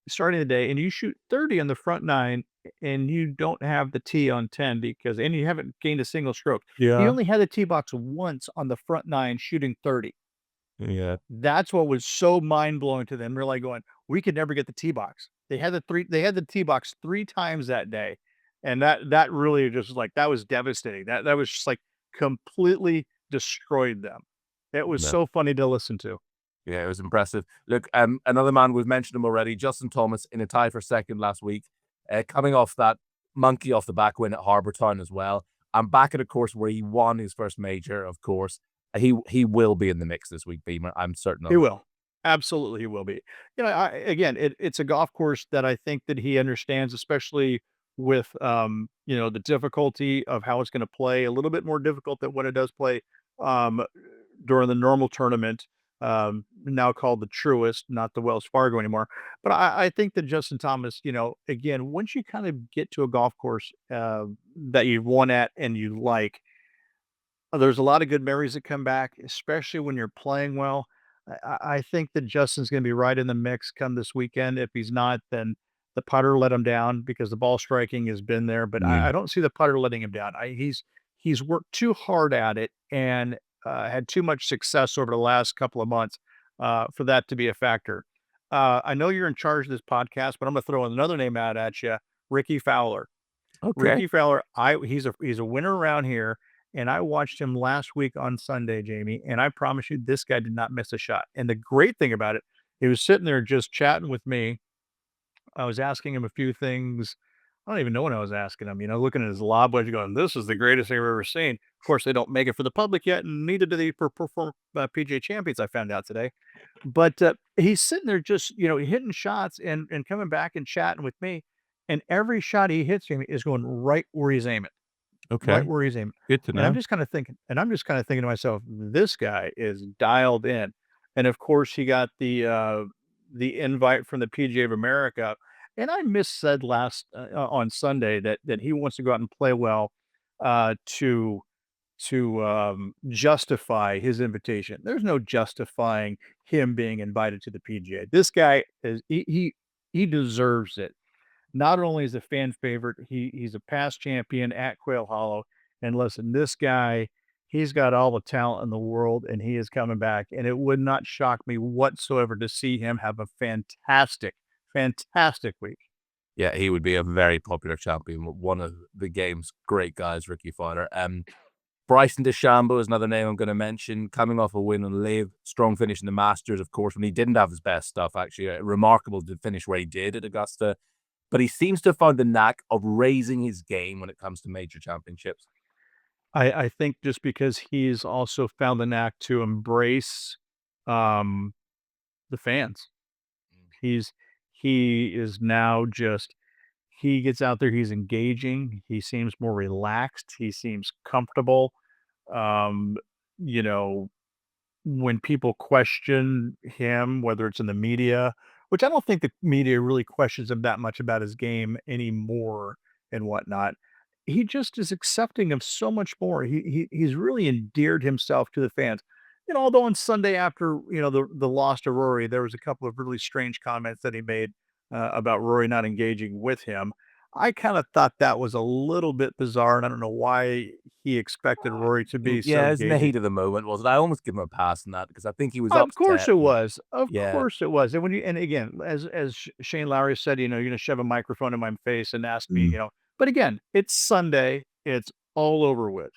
[SPEAKER 2] starting the day and you shoot 30 on the front 9 and you don't have the tee on 10 because and you haven't gained a single stroke. He
[SPEAKER 1] Yeah.
[SPEAKER 2] only had the tee box once on the front 9 shooting 30.
[SPEAKER 1] Yeah.
[SPEAKER 2] That's what was so mind-blowing to them. They're like going, "We could never get the tee box." They had the tee box 3 times that day, and that really just like that was devastating. That was just like completely destroyed them. It was
[SPEAKER 1] Yeah.
[SPEAKER 2] so funny to listen to.
[SPEAKER 1] Yeah, it was impressive. Look, another man, we've mentioned him already, Justin Thomas, in a tie for second last week, coming off that monkey off the back win at Harbour Town as well. I'm back at a course where he won his first major, of course. He will be in the mix this week, Beemer. I'm certain of
[SPEAKER 2] He
[SPEAKER 1] it.
[SPEAKER 2] will. Absolutely, he will be. You know, again, it's a golf course that I think that he understands, especially with, you know, the difficulty of how it's gonna play, a little bit more difficult than what it does play, um, during the normal tournament, now called the Truist, not the Wells Fargo anymore. But I think that Justin Thomas, you know, again, once you kind of get to a golf course, that you've won at and you like, there's a lot of good memories that come back, especially when you're playing well. I think that Justin's gonna be right in the mix come this weekend. If he's not, then the putter let him down because the ball striking has been there, but I don't see the putter letting him down. He's worked too hard at it and, had too much success over the last couple of months, for that to be a factor. I know you're in charge of this podcast, but I'm gonna throw another name out at you, Rickie Fowler.
[SPEAKER 1] Okay.
[SPEAKER 2] Rickie Fowler, he's a winner around here, and I watched him last week on Sunday, Jamie, and I promise you this guy did not miss a shot. And the great thing about it, he was sitting there just chatting with me. I was asking him a few things, I don't even know when I was asking him, looking at his lob wedge going, this is the greatest thing I've ever seen. Of course, they don't make it for the public yet, and neither do the PGA champions, I found out today. But he's sitting there just, hitting shots and coming back and chatting with me. And every shot he hits me is going right where he's aiming, right
[SPEAKER 1] Okay.
[SPEAKER 2] where he's aiming.
[SPEAKER 1] Good to
[SPEAKER 2] And I'm
[SPEAKER 1] know.
[SPEAKER 2] just kind of thinking, to myself, this guy is dialed in. And of course, he got the invite from the PGA of America. And I missaid last on Sunday that he wants to go out and play well to justify his invitation. There's no justifying him being invited to the PGA. This guy he deserves it. Not only is a fan favorite, he's a past champion at Quail Hollow. And listen, this guy, he's got all the talent in the world, and he is coming back. And it would not shock me whatsoever to see him have a fantastic, fantastic week.
[SPEAKER 1] Yeah, he would be a very popular champion. One of the game's great guys, Rickie Fowler. Bryson DeChambeau is another name I'm going to mention. Coming off a win on Live, strong finish in the Masters, of course, when he didn't have his best stuff. Actually, remarkable to finish where he did at Augusta. But he seems to have found the knack of raising his game when it comes to major championships.
[SPEAKER 2] I think just because he's also found the knack to embrace the fans. He is now just he gets out there, he's engaging, he seems more relaxed, he seems comfortable. Um, you know, when people question him, whether it's in the media, which I don't think the media really questions him that much about his game anymore and whatnot. He just is accepting of so much more. He's really endeared himself to the fans. Although on Sunday after the loss to Rory, there was a couple of really strange comments that he made about Rory not engaging with him. I kind of thought that was a little bit bizarre, and I don't know why he expected Rory to be so
[SPEAKER 1] Yeah, it's in the
[SPEAKER 2] engaging.
[SPEAKER 1] heat of the moment, wasn't it? I almost give him a pass on that because I think he was
[SPEAKER 2] Of course
[SPEAKER 1] upset.
[SPEAKER 2] it was. Of
[SPEAKER 1] Yeah.
[SPEAKER 2] course it was. And again, as Shane Lowry said, you're gonna shove a microphone in my face and ask me,
[SPEAKER 1] Mm.
[SPEAKER 2] but again, it's Sunday, it's all over with.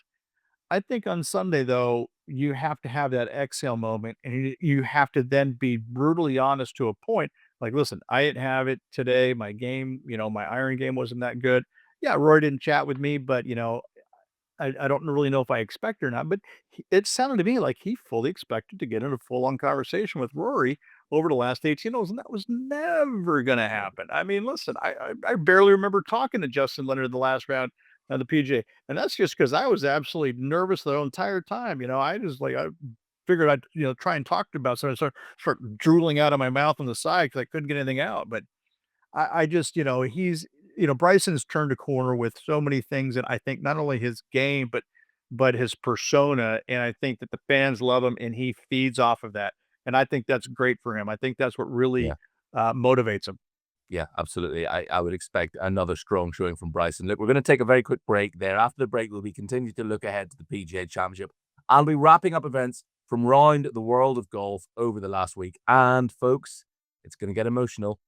[SPEAKER 2] I think on Sunday though, you have to have that exhale moment, and you have to then be brutally honest to a point. Like, listen, I didn't have it today. My game, my iron game wasn't that good. Yeah, Roy didn't chat with me, but I don't really know if I expect or not, but it sounded to me like he fully expected to get in a full-on conversation with Rory over the last 18 holes, and that was never going to happen. I mean, listen, I barely remember talking to Justin Leonard in the last round of the PGA, and that's just because I was absolutely nervous the entire time. I just I figured I'd try and talk about something, start drooling out of my mouth on the side because I couldn't get anything out, but I just, he's, Bryson's turned a corner with so many things, and I think not only his game, but his persona, and I think that the fans love him, and he feeds off of that, and I think that's great for him. I think that's what really
[SPEAKER 1] Yeah.
[SPEAKER 2] motivates him.
[SPEAKER 1] Yeah, absolutely. I would expect another strong showing from Bryson. Look, we're going to take a very quick break there. After the break, we'll be continuing to look ahead to the PGA Championship. I'll be wrapping up events from round the world of golf over the last week. And folks, it's going to get emotional.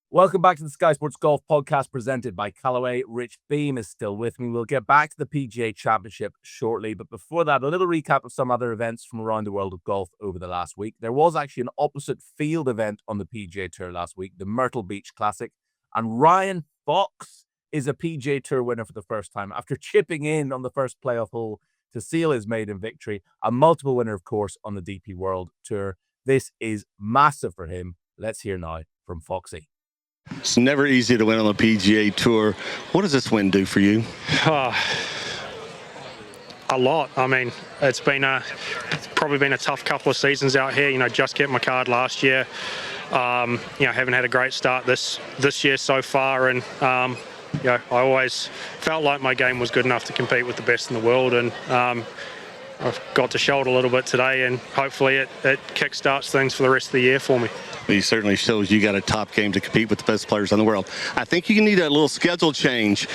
[SPEAKER 1] Welcome back to the Sky Sports Golf Podcast presented by Callaway. Rich Beem is still with me. We'll get back to the PGA Championship shortly. But before that, a little recap of some other events from around the world of golf over the last week. There was actually an opposite field event on the PGA Tour last week, the Myrtle Beach Classic. And Ryan Fox is a PGA Tour winner for the first time after chipping in on the first playoff hole to seal his maiden victory. A multiple winner, of course, on the DP World Tour. This is massive for him. Let's hear now from Foxy.
[SPEAKER 7] It's never easy to win on the PGA Tour. What does this win do for you?
[SPEAKER 8] A lot. I mean, it's probably been a tough couple of seasons out here. Just kept my card last year. Haven't had a great start this year so far, and I always felt like my game was good enough to compete with the best in the world, and I've got to show it a little bit today, and hopefully it kickstarts things for the rest of the year for me.
[SPEAKER 7] He certainly shows you got a top game to compete with the best players in the world. I think you need a little schedule change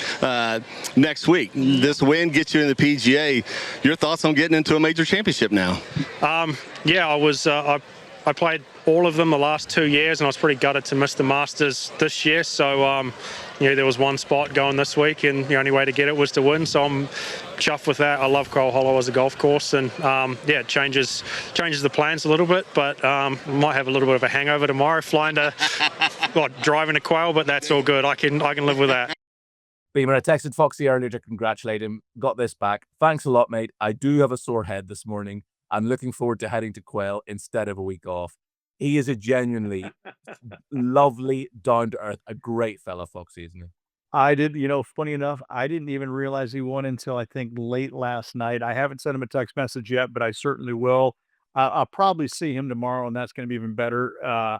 [SPEAKER 7] next week. This win gets you in the PGA. Your thoughts on getting into a major championship now?
[SPEAKER 8] I played all of them the last 2 years, and I was pretty gutted to miss the Masters this year. So, there was one spot going this week, and the only way to get it was to win. So I'm chuffed with that. I love Quail Hollow as a golf course, and it changes the plans a little bit. But might have a little bit of a hangover tomorrow, driving to Quail, but that's all good. I can live with that.
[SPEAKER 1] Beemer, I texted Foxy earlier to congratulate him. Got this back. Thanks a lot, mate. I do have a sore head this morning. I'm looking forward to heading to Quail instead of a week off. He is a genuinely lovely, down-to-earth, a great fella, Foxy, isn't he?
[SPEAKER 2] I did, funny enough, I didn't even realize he won until I think late last night. I haven't sent him a text message yet, but I certainly will. I'll probably see him tomorrow, and that's going to be even better.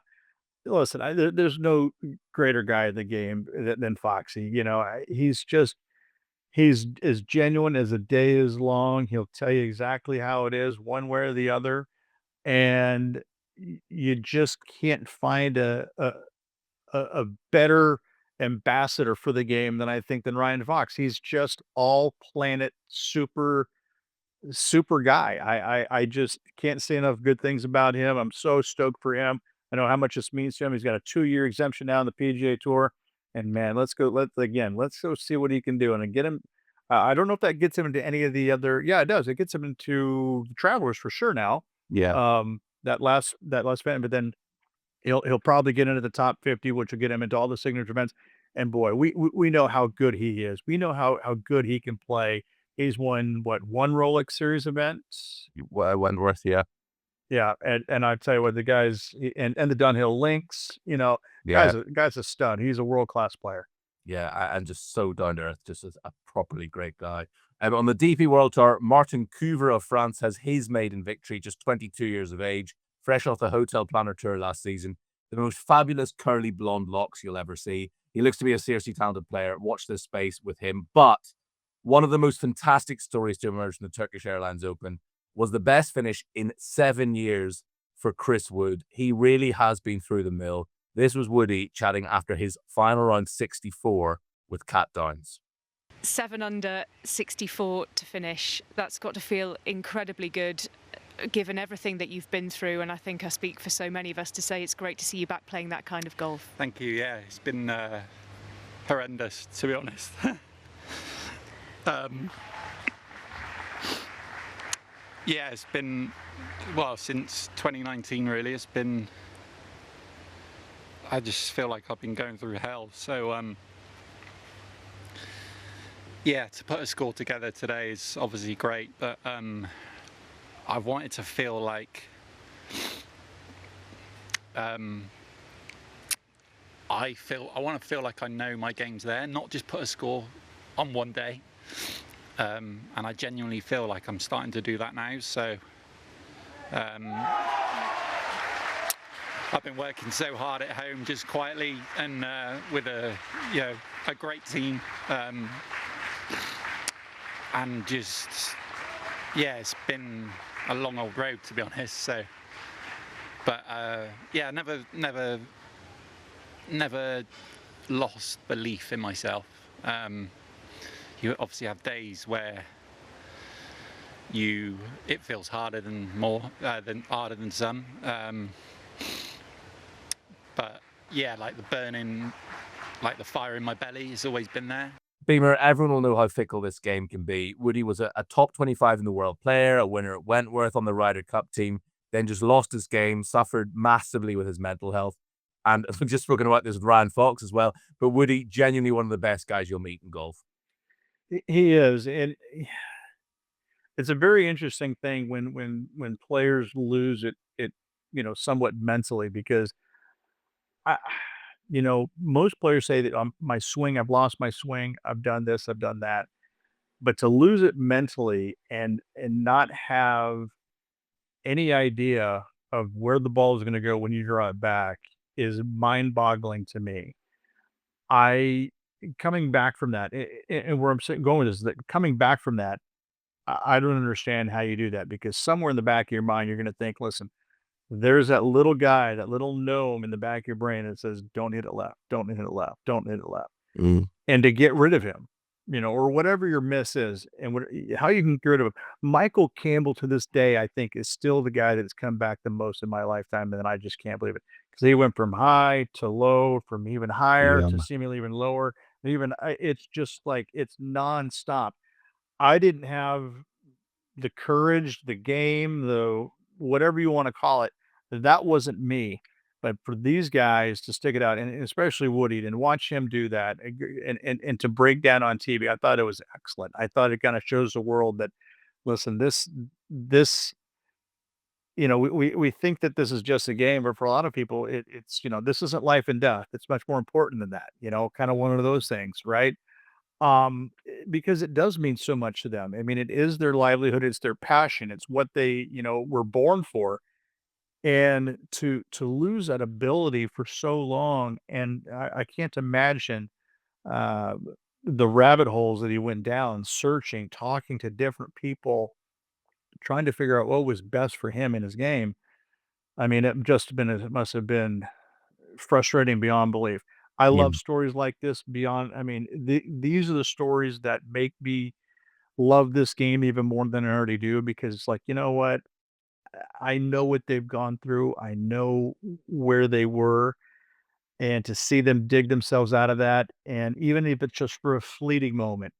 [SPEAKER 2] Listen, there's no greater guy in the game than Foxy. He's as genuine as a day is long. He'll tell you exactly how it is, one way or the other, and you just can't find a better ambassador for the game than Ryan Fox. He's just all planet super guy. I just can't say enough good things about him. I'm so stoked for him. I know how much this means to him. He's got a 2-year exemption now in the PGA Tour, and man, let's go see what he can do and get him. I don't know if that gets him into any of the other. Yeah, it does. It gets him into the Travelers for sure now.
[SPEAKER 1] Yeah.
[SPEAKER 2] That last event, but then he'll probably get into the top 50, which will get him into all the signature events. And boy, we know how good he is. We know how good he can play. He's won one Rolex Series event.
[SPEAKER 1] Wentworth, yeah.
[SPEAKER 2] Yeah, and I tell you what, the guys and the Dunhill Links,
[SPEAKER 1] Yeah.
[SPEAKER 2] guy's a stud. He's a world-class player.
[SPEAKER 1] Yeah, and just so down to earth, just as a properly great guy. On the DP World Tour, Martin Couvreur of France has his maiden victory, just 22 years of age, fresh off the Hotel Planner Tour last season. The most fabulous curly blonde locks you'll ever see. He looks to be a seriously talented player. Watch this space with him. But one of the most fantastic stories to emerge from the Turkish Airlines Open was the best finish in 7 years for Chris Wood. He really has been through the mill. This was Woody chatting after his final round 64 with Cat Downs.
[SPEAKER 9] 7 under, 64 to finish. That's got to feel incredibly good, given everything that you've been through. And I think I speak for so many of us to say it's great to see you back playing that kind of golf.
[SPEAKER 10] Thank you. Yeah, it's been horrendous, to be honest. Yeah, it's been, well, since 2019 really. It's been, I just feel like I've been going through hell. So yeah, to put a score together today is obviously great, but I wanted to feel like I want to feel like I know my game's there, not just put a score on one day. And I genuinely feel like I'm starting to do that now. So I've been working so hard at home, just quietly, and with a great team, and just it's been a long old road, to be honest. So, but yeah, never lost belief in myself. You obviously have days where it feels harder than some. But yeah, like the burning, like the fire in my belly has always been there.
[SPEAKER 1] Beemer, everyone will know how fickle this game can be. Woody was a top 25 in the world player, a winner at Wentworth on the Ryder Cup team, then just lost his game, suffered massively with his mental health. And we've just spoken about this with Ryan Fox as well. But Woody, genuinely one of the best guys you'll meet in golf.
[SPEAKER 2] He is, and it's a very interesting thing when players lose it somewhat mentally, because most players say that my swing, I've lost my swing, I've done this, I've done that, but to lose it mentally and not have any idea of where the ball is going to go when you draw it back is mind-boggling to me. Coming back from that, and where I'm going with this, is that coming back from that, I don't understand how you do that, because somewhere in the back of your mind, you're going to think, listen, there's that little guy, that little gnome in the back of your brain that says, don't hit it left, don't hit it left, don't hit it left. And to get rid of him, or whatever your miss is, and how you can get rid of him. Michael Campbell, to this day, I think, is still the guy that's come back the most in my lifetime, and I just can't believe it, because he went from high to low, from even higher to seemingly even lower. It's just like, it's nonstop. I didn't have the courage, the game, the whatever you want to call it. That wasn't me. But for these guys to stick it out, and especially Woody, and watch him do that, and to break down on TV, I thought it was excellent. I thought it kind of shows the world that, listen, this we think that this is just a game, but for a lot of people, it's this isn't life and death. It's much more important than that. Kind of one of those things, right? Because it does mean so much to them. I mean, it is their livelihood, it's their passion, it's what they were born for, and to lose that ability for so long, and I can't imagine uh, the rabbit holes that he went down, searching, talking to different people, trying to figure out what was best for him in his game. I mean, it must have been frustrating beyond belief. I
[SPEAKER 1] Yeah.
[SPEAKER 2] love stories like this beyond. I mean, these are the stories that make me love this game even more than I already do, because it's like, you know what? I know what they've gone through. I know where they were, and to see them dig themselves out of that, and even if it's just for a fleeting moment,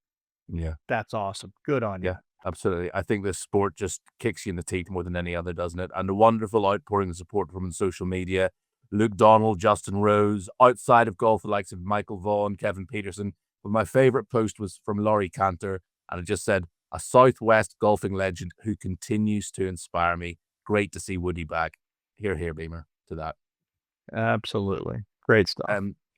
[SPEAKER 1] Yeah.
[SPEAKER 2] that's awesome. Good on you.
[SPEAKER 1] Yeah, absolutely. I think this sport just kicks you in the teeth more than any other, doesn't it? And the wonderful outpouring of support from social media. Luke Donald, Justin Rose, outside of golf, the likes of Michael Vaughan, Kevin Peterson. But my favorite post was from Laurie Cantor, and it just said, "A Southwest golfing legend who continues to inspire me. Great to see Woody back." Here, here, Beamer, to that.
[SPEAKER 2] Absolutely. Great stuff.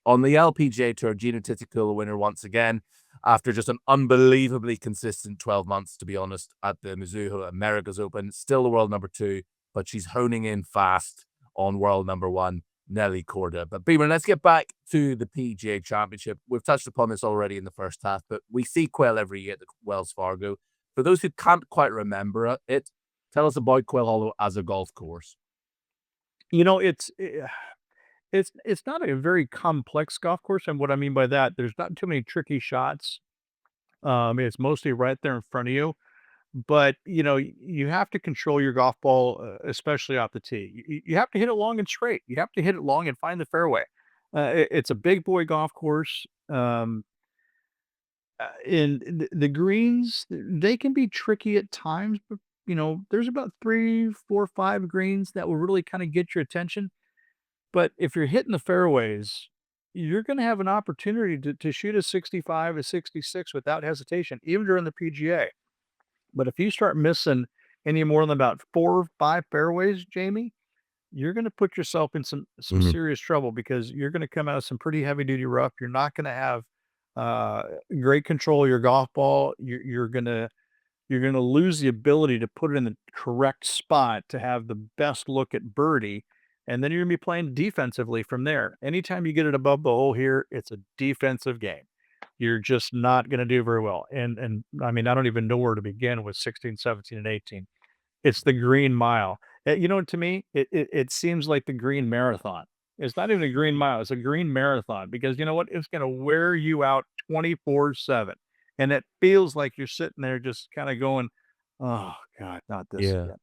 [SPEAKER 1] On the LPGA Tour, Gina Titicul, the winner once again, after just an unbelievably consistent 12 months, to be honest, at the Mizuho Americas Open. Still the world number 2, but she's honing in fast on world number 1, Nelly Korda. But Beamer, let's get back to the PGA Championship. We've touched upon this already in the first half, but we see Quail every year at the Wells Fargo. For those who can't quite remember it, tell us about Quail Hollow as a golf course.
[SPEAKER 2] It's not a very complex golf course, and what I mean by that, there's not too many tricky shots. It's mostly right there in front of you, but you have to control your golf ball, especially off the tee. You have to hit it long and straight. You have to hit it long and find the fairway. It's a big boy golf course. And the greens, they can be tricky at times, but there's about 3, 4, 5 greens that will really kind of get your attention. But if you're hitting the fairways, you're gonna have an opportunity to shoot a 65, a 66 without hesitation, even during the PGA. But if you start missing any more than about 4 or 5 fairways, Jamie, you're gonna put yourself in some
[SPEAKER 1] Mhm.
[SPEAKER 2] serious trouble, because you're gonna come out of some pretty heavy duty rough. You're not gonna have uh, great control of your golf ball. You're gonna lose the ability to put it in the correct spot to have the best look at birdie, and then you're gonna be playing defensively from there. Anytime you get it above the hole here, it's a defensive game. You're just not gonna do very well. And I mean, I don't even know where to begin with 16, 17, and 18. It's the green mile. To me, it seems like the green marathon. It's not even a green mile, it's a green marathon, because you know what? It's gonna wear you out 24/7. And it feels like you're sitting there just kinda going, "Oh god, not this
[SPEAKER 1] Yeah.
[SPEAKER 2] again.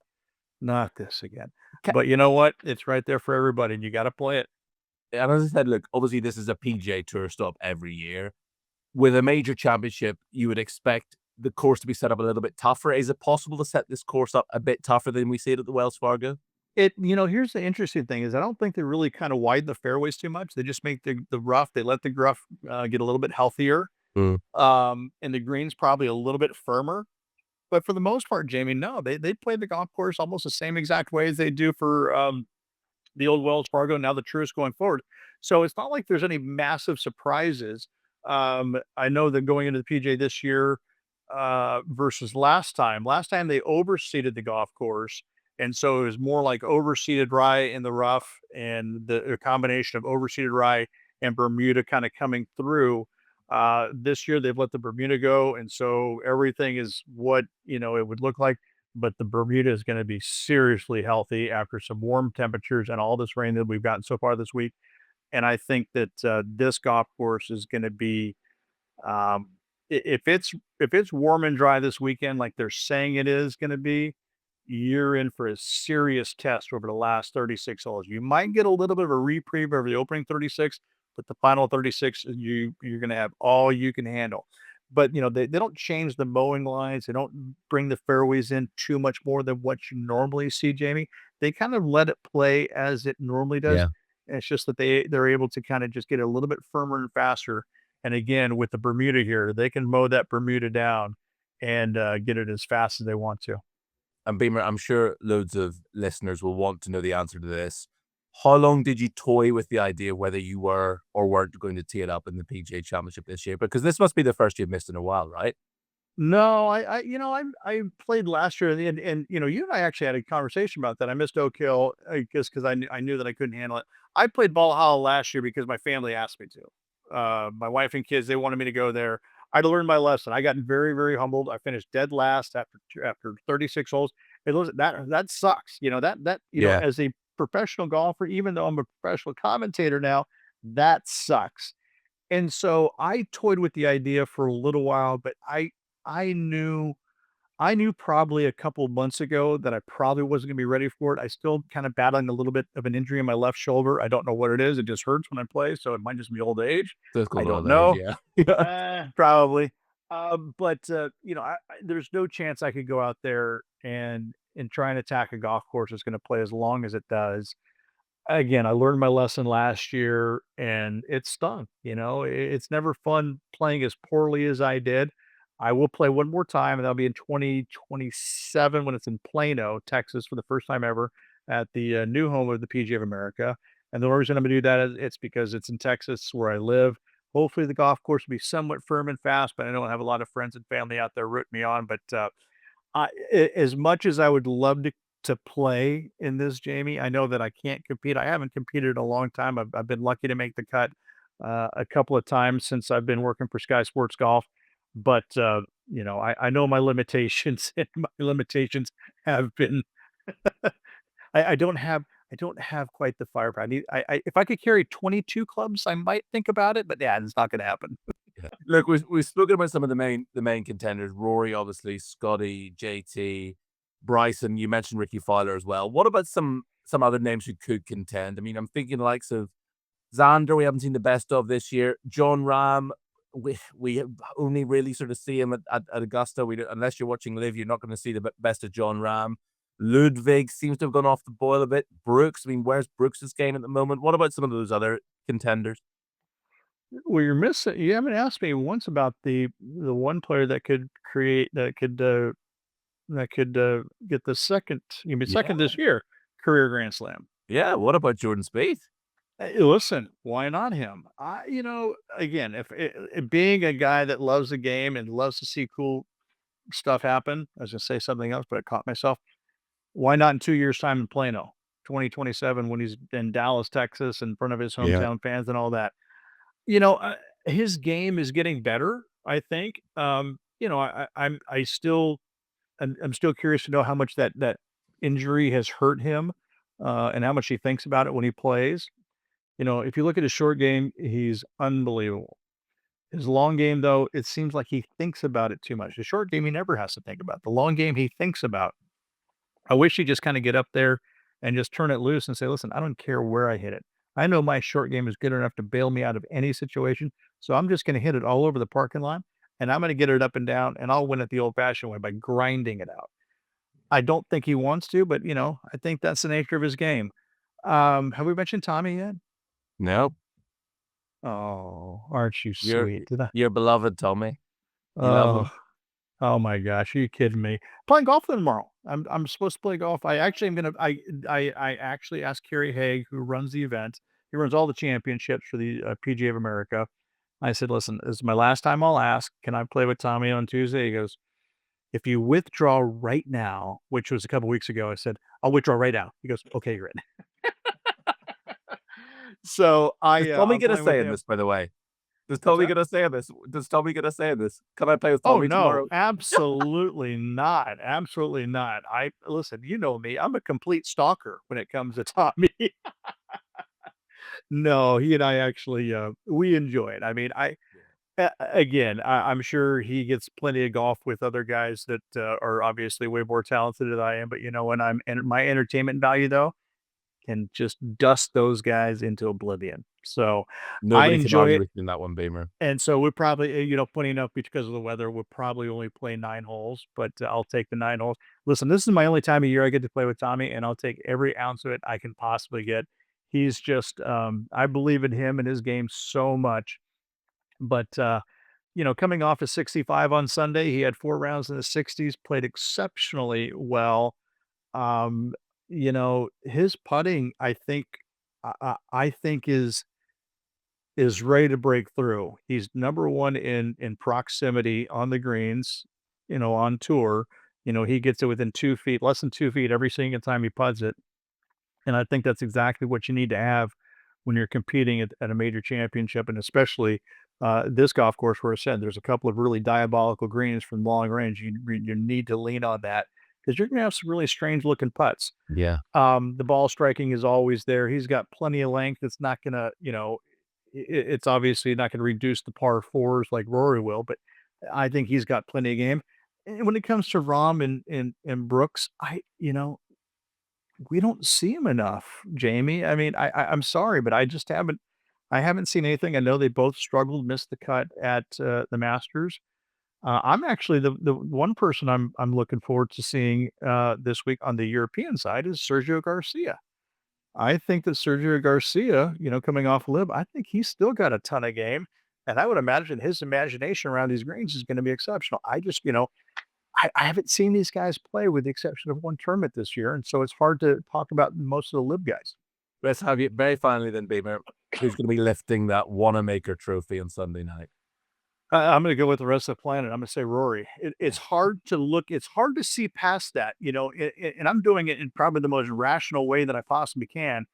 [SPEAKER 2] Not this again."
[SPEAKER 1] Ca
[SPEAKER 2] But you know what? It's right there for everybody, and you gotta play it.
[SPEAKER 1] And as I said, look, obviously this is a PGA Tour stop every year. With a major championship, you would expect the course to be set up a little bit tougher. Is it possible to set this course up a bit tougher than we see it at the Wells Fargo?
[SPEAKER 2] Here's the interesting thing is I don't think they really kinda widen the fairways too much. They just make the rough, they let the rough, get a little bit healthier,
[SPEAKER 1] Mm.
[SPEAKER 2] and the green's probably a little bit firmer. But for the most part, Jamie, no, they play the golf course almost the same exact way as they do for, the old Wells Fargo, now the Truist going forward. So it's not like there's any massive surprises. I know that going into the PGA this year, versus last time they overseeded the golf course, and so it was more like overseeded rye in the rough, and a combination of overseeded rye and Bermuda kind of coming through. This year they've let the Bermuda go, and so everything is what it would look like. But the Bermuda is going to be seriously healthy after some warm temperatures and all this rain that we've gotten so far this week. And I think that this golf course is going to be, um, if it's warm and dry this weekend, like they're saying it is going to be, you're in for a serious test over the last 36 holes. You might get a little bit of a reprieve over the opening 36, but the final 36, you're going to have all you can handle. But they don't change the mowing lines. They don't bring the fairways in too much more than what you normally see, Jamie. They kind of let it play as it normally does.
[SPEAKER 1] Yeah.
[SPEAKER 2] It's just that they're able to kind of just get a little bit firmer and faster. And again, with the Bermuda here, they can mow that Bermuda down and get it as fast as they want to.
[SPEAKER 1] And Beemer, I'm sure loads of listeners will want to know the answer to this. How long did you toy with the idea of whether you were or weren't going to tee it up in the PGA Championship this year? Because this must be the first you've missed in a while, right?
[SPEAKER 2] No, I played last year, and you and I actually had a conversation about that. I missed Oak Hill because I knew that I couldn't handle it. I played Ball Hollow last year because my family asked me to. My wife and kids, they wanted me to go there. I learned my lesson. I got very, very humbled. I finished dead last after 36 holes. It was that sucks.
[SPEAKER 1] Yeah.
[SPEAKER 2] As a professional golfer, even though I'm a professional commentator now, that sucks. And so I toyed with the idea for a little while, but I knew probably a couple of months ago that I probably wasn't gonna be ready for it. I still kind of battling a little bit of an injury in my left shoulder. I don't know what it is. It just hurts when I play, so it might just be old age.
[SPEAKER 1] That's
[SPEAKER 2] I
[SPEAKER 1] called
[SPEAKER 2] don't
[SPEAKER 1] old
[SPEAKER 2] know.
[SPEAKER 1] age, yeah.
[SPEAKER 2] Probably. But there's no chance I could go out there and try and attack a golf course that's gonna play as long as it does. Again, I learned my lesson last year and it stung. It's never fun playing as poorly as I did. I will play one more time, and that'll be in 2027 when it's in Plano, Texas, for the first time ever at the new home of the PGA of America. And the only reason I'm going to do that is it's because it's in Texas where I live. Hopefully, the golf course will be somewhat firm and fast, but I don't have a lot of friends and family out there rooting me on. But as much as I would love to play in this, Jamie, I know that I can't compete. I haven't competed in a long time. I've been lucky to make the cut a couple of times since I've been working for Sky Sports Golf. But I know my limitations, and my limitations have been. I don't have quite the firepower. If I could carry 22 clubs, I might think about it, but yeah, it's not going to happen.
[SPEAKER 1] Yeah. Look, we've spoken about some of the main contenders. Rory, obviously, Scotty, JT, Bryson. You mentioned Rickie Fowler as well. What about some other names who could contend? I mean, I'm thinking the likes of Xander. We haven't seen the best of this year. John Ram. We only really sort of see him at Augusta. Unless you're watching live, you're not going to see the best of John Ram. Ludwig seems to have gone off the boil a bit. Brooks. I mean, where's Brooks' game at the moment? What about some of those other contenders?
[SPEAKER 2] Well, you haven't asked me once about the one player that could get the second, second
[SPEAKER 1] Yeah.
[SPEAKER 2] this year, career Grand Slam.
[SPEAKER 1] Yeah. What about Jordan Spieth?
[SPEAKER 2] Hey, listen, why not him? Again, if being a guy that loves the game and loves to see cool stuff happen, I was gonna say something else, but I caught myself. Why not in 2 years' time in Plano, 2027, when he's in Dallas, Texas, in front of his
[SPEAKER 1] Yeah.
[SPEAKER 2] hometown fans and all that? You know, his game is getting better, I think. I'm still curious to know how much that injury has hurt him, and how much he thinks about it when he plays. If you look at his short game, he's unbelievable. His long game, though, it seems like he thinks about it too much. The short game, he never has to think about. The long game, he thinks about. I wish he'd just kind of get up there and just turn it loose and say, listen, I don't care where I hit it. I know my short game is good enough to bail me out of any situation. So I'm just going to hit it all over the parking lot, and I'm going to get it up and down, and I'll win it the old fashioned way by grinding it out. I don't think he wants to, but I think that's the nature of his game. Have we mentioned Tommy yet?
[SPEAKER 1] No.
[SPEAKER 2] Oh, aren't you
[SPEAKER 1] Your
[SPEAKER 2] sweet? Did I?
[SPEAKER 1] your beloved Tommy. You love him.
[SPEAKER 2] Oh my gosh, are you kidding me? Playing golf tomorrow. I'm supposed to play golf. I actually am gonna I actually asked Kerry Haig, who runs the event. He runs all the championships for the PGA of America. I said, listen, this is my last time I'll ask. Can I play with Tommy on Tuesday? He goes, if you withdraw right now, which was a couple weeks ago, I said, I'll withdraw right now. He goes, okay, you're in. So
[SPEAKER 1] Does Tommy
[SPEAKER 2] I'm
[SPEAKER 1] get a
[SPEAKER 2] playing with
[SPEAKER 1] say in
[SPEAKER 2] him.
[SPEAKER 1] this, by the way? Does
[SPEAKER 2] What's
[SPEAKER 1] Tommy
[SPEAKER 2] that?
[SPEAKER 1] get a say in this? Does Tommy get a say in this? Can I play with
[SPEAKER 2] Oh
[SPEAKER 1] Tommy
[SPEAKER 2] no,
[SPEAKER 1] tomorrow?
[SPEAKER 2] absolutely not. Absolutely not. I listen, you know me. I'm a complete stalker when it comes to Tommy. No, he and I actually we enjoy it. I mean, again, I'm sure he gets plenty of golf with other guys that are obviously way more talented than I am, but when my entertainment value though can just dust those guys into oblivion. So I
[SPEAKER 1] Nobody can
[SPEAKER 2] enjoy
[SPEAKER 1] argue
[SPEAKER 2] it.
[SPEAKER 1] with you in that one, Beamer.
[SPEAKER 2] And so we're probably, funny enough, because of the weather, we'll probably only play 9 holes, but I'll take the 9 holes. Listen, this is my only time of year I get to play with Tommy, and I'll take every ounce of it I can possibly get. He's just, I believe in him and his game so much. But, coming off a 65 on Sunday, he had 4 rounds in the 60s, played exceptionally well. Um, his putting, I think is ready to break through. He's number 1 in proximity on the greens, on tour. He gets it within 2 feet, less than 2 feet every single time he putts it. And I think that's exactly what you need to have when you're competing at a major championship, and especially this golf course where I said there's a couple of really diabolical greens from long range. You need to lean on that because you're going to have some really strange looking putts.
[SPEAKER 1] Yeah.
[SPEAKER 2] The ball striking is always there. He's got plenty of length. It's not going to, it's obviously not going to reduce the par fours like Rory will, but I think he's got plenty of game. And when it comes to Rahm and Brooks, we don't see him enough, Jamie. I mean, I'm sorry, but I haven't seen anything. I know they both struggled, missed the cut at the Masters. I'm actually the one person I'm looking forward to seeing this week on the European side is Sergio Garcia. I think that Sergio Garcia, coming off LIV, I think he's still got a ton of game, and I would imagine his imagination around these greens is going to be exceptional. I just, I haven't seen these guys play with the exception of one tournament this year, and so it's hard to talk about most of the LIV guys.
[SPEAKER 1] Let's have you very finally then, Beemer. Who's going to be lifting that Wanamaker trophy on Sunday night?
[SPEAKER 2] I'm going to go with the rest of the planet. I'm going to say Rory. It's hard to look. It's hard to see past that, and I'm doing it in probably the most rational way that I possibly can.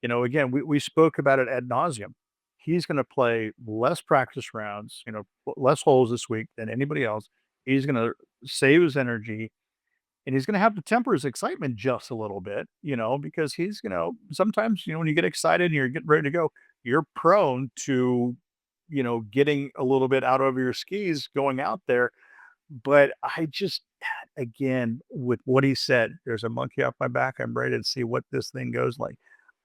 [SPEAKER 2] Again, we spoke about it ad nauseum. He's going to play less practice rounds, less holes this week than anybody else. He's going to save his energy, and he's going to have to temper his excitement just a little bit, because he's, sometimes, when you get excited and you're getting ready to go, you're prone to, getting a little bit out over your skis going out there. But I just, again, with what he said, there's a monkey off my back. I'm ready to see what this thing goes like.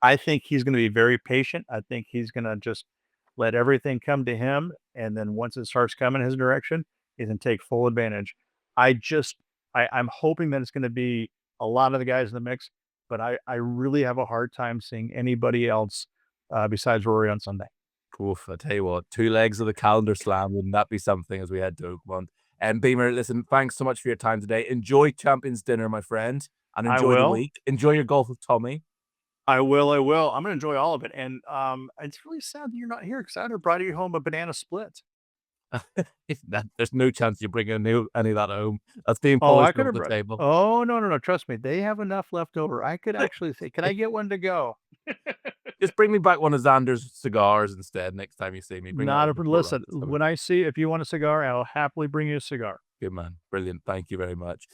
[SPEAKER 2] I think he's going to be very patient. I think he's going to just let everything come to him. And then once it starts coming his direction, he's going to take full advantage. I'm hoping that it's going to be a lot of the guys in the mix, but I really have a hard time seeing anybody else besides Rory on Sunday.
[SPEAKER 1] Oof, I tell you what, 2 legs of the calendar slam. Wouldn't that be something as we head to Oakmont? And Beemer, listen, thanks so much for your time today. Enjoy Champions Dinner, my friend, and enjoy the week. Enjoy your golf with Tommy.
[SPEAKER 2] I will. I'm going to enjoy all of it. And it's really sad that you're not here because I'd have brought you home a banana split.
[SPEAKER 1] There's no chance you bring any of that home. That's being
[SPEAKER 2] Oh, I
[SPEAKER 1] polished
[SPEAKER 2] could
[SPEAKER 1] off
[SPEAKER 2] have
[SPEAKER 1] the table.
[SPEAKER 2] Oh, no. Trust me. They have enough left over. I could actually say, can I get one to go?
[SPEAKER 1] Just bring me back one of Xander's cigars instead next time you see me.
[SPEAKER 2] Listen, if you want a cigar, I'll happily bring you a cigar.
[SPEAKER 1] Good man. Brilliant. Thank you very much.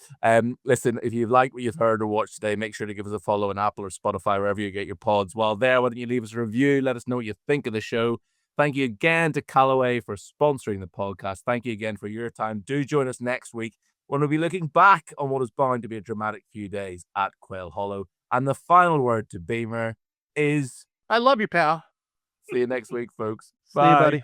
[SPEAKER 1] Listen, if you like what you've heard or watched today, make sure to give us a follow on Apple or Spotify, wherever you get your pods. While there, why don't you leave us a review? Let us know what you think of the show. Thank you again to Callaway for sponsoring the podcast. Thank you again for your time. Do join us next week when we'll be looking back on what is bound to be a dramatic few days at Quail Hollow. And the final word to Beemer is...
[SPEAKER 2] I love you, pal.
[SPEAKER 1] See you next week, folks.
[SPEAKER 2] Bye. See you, buddy.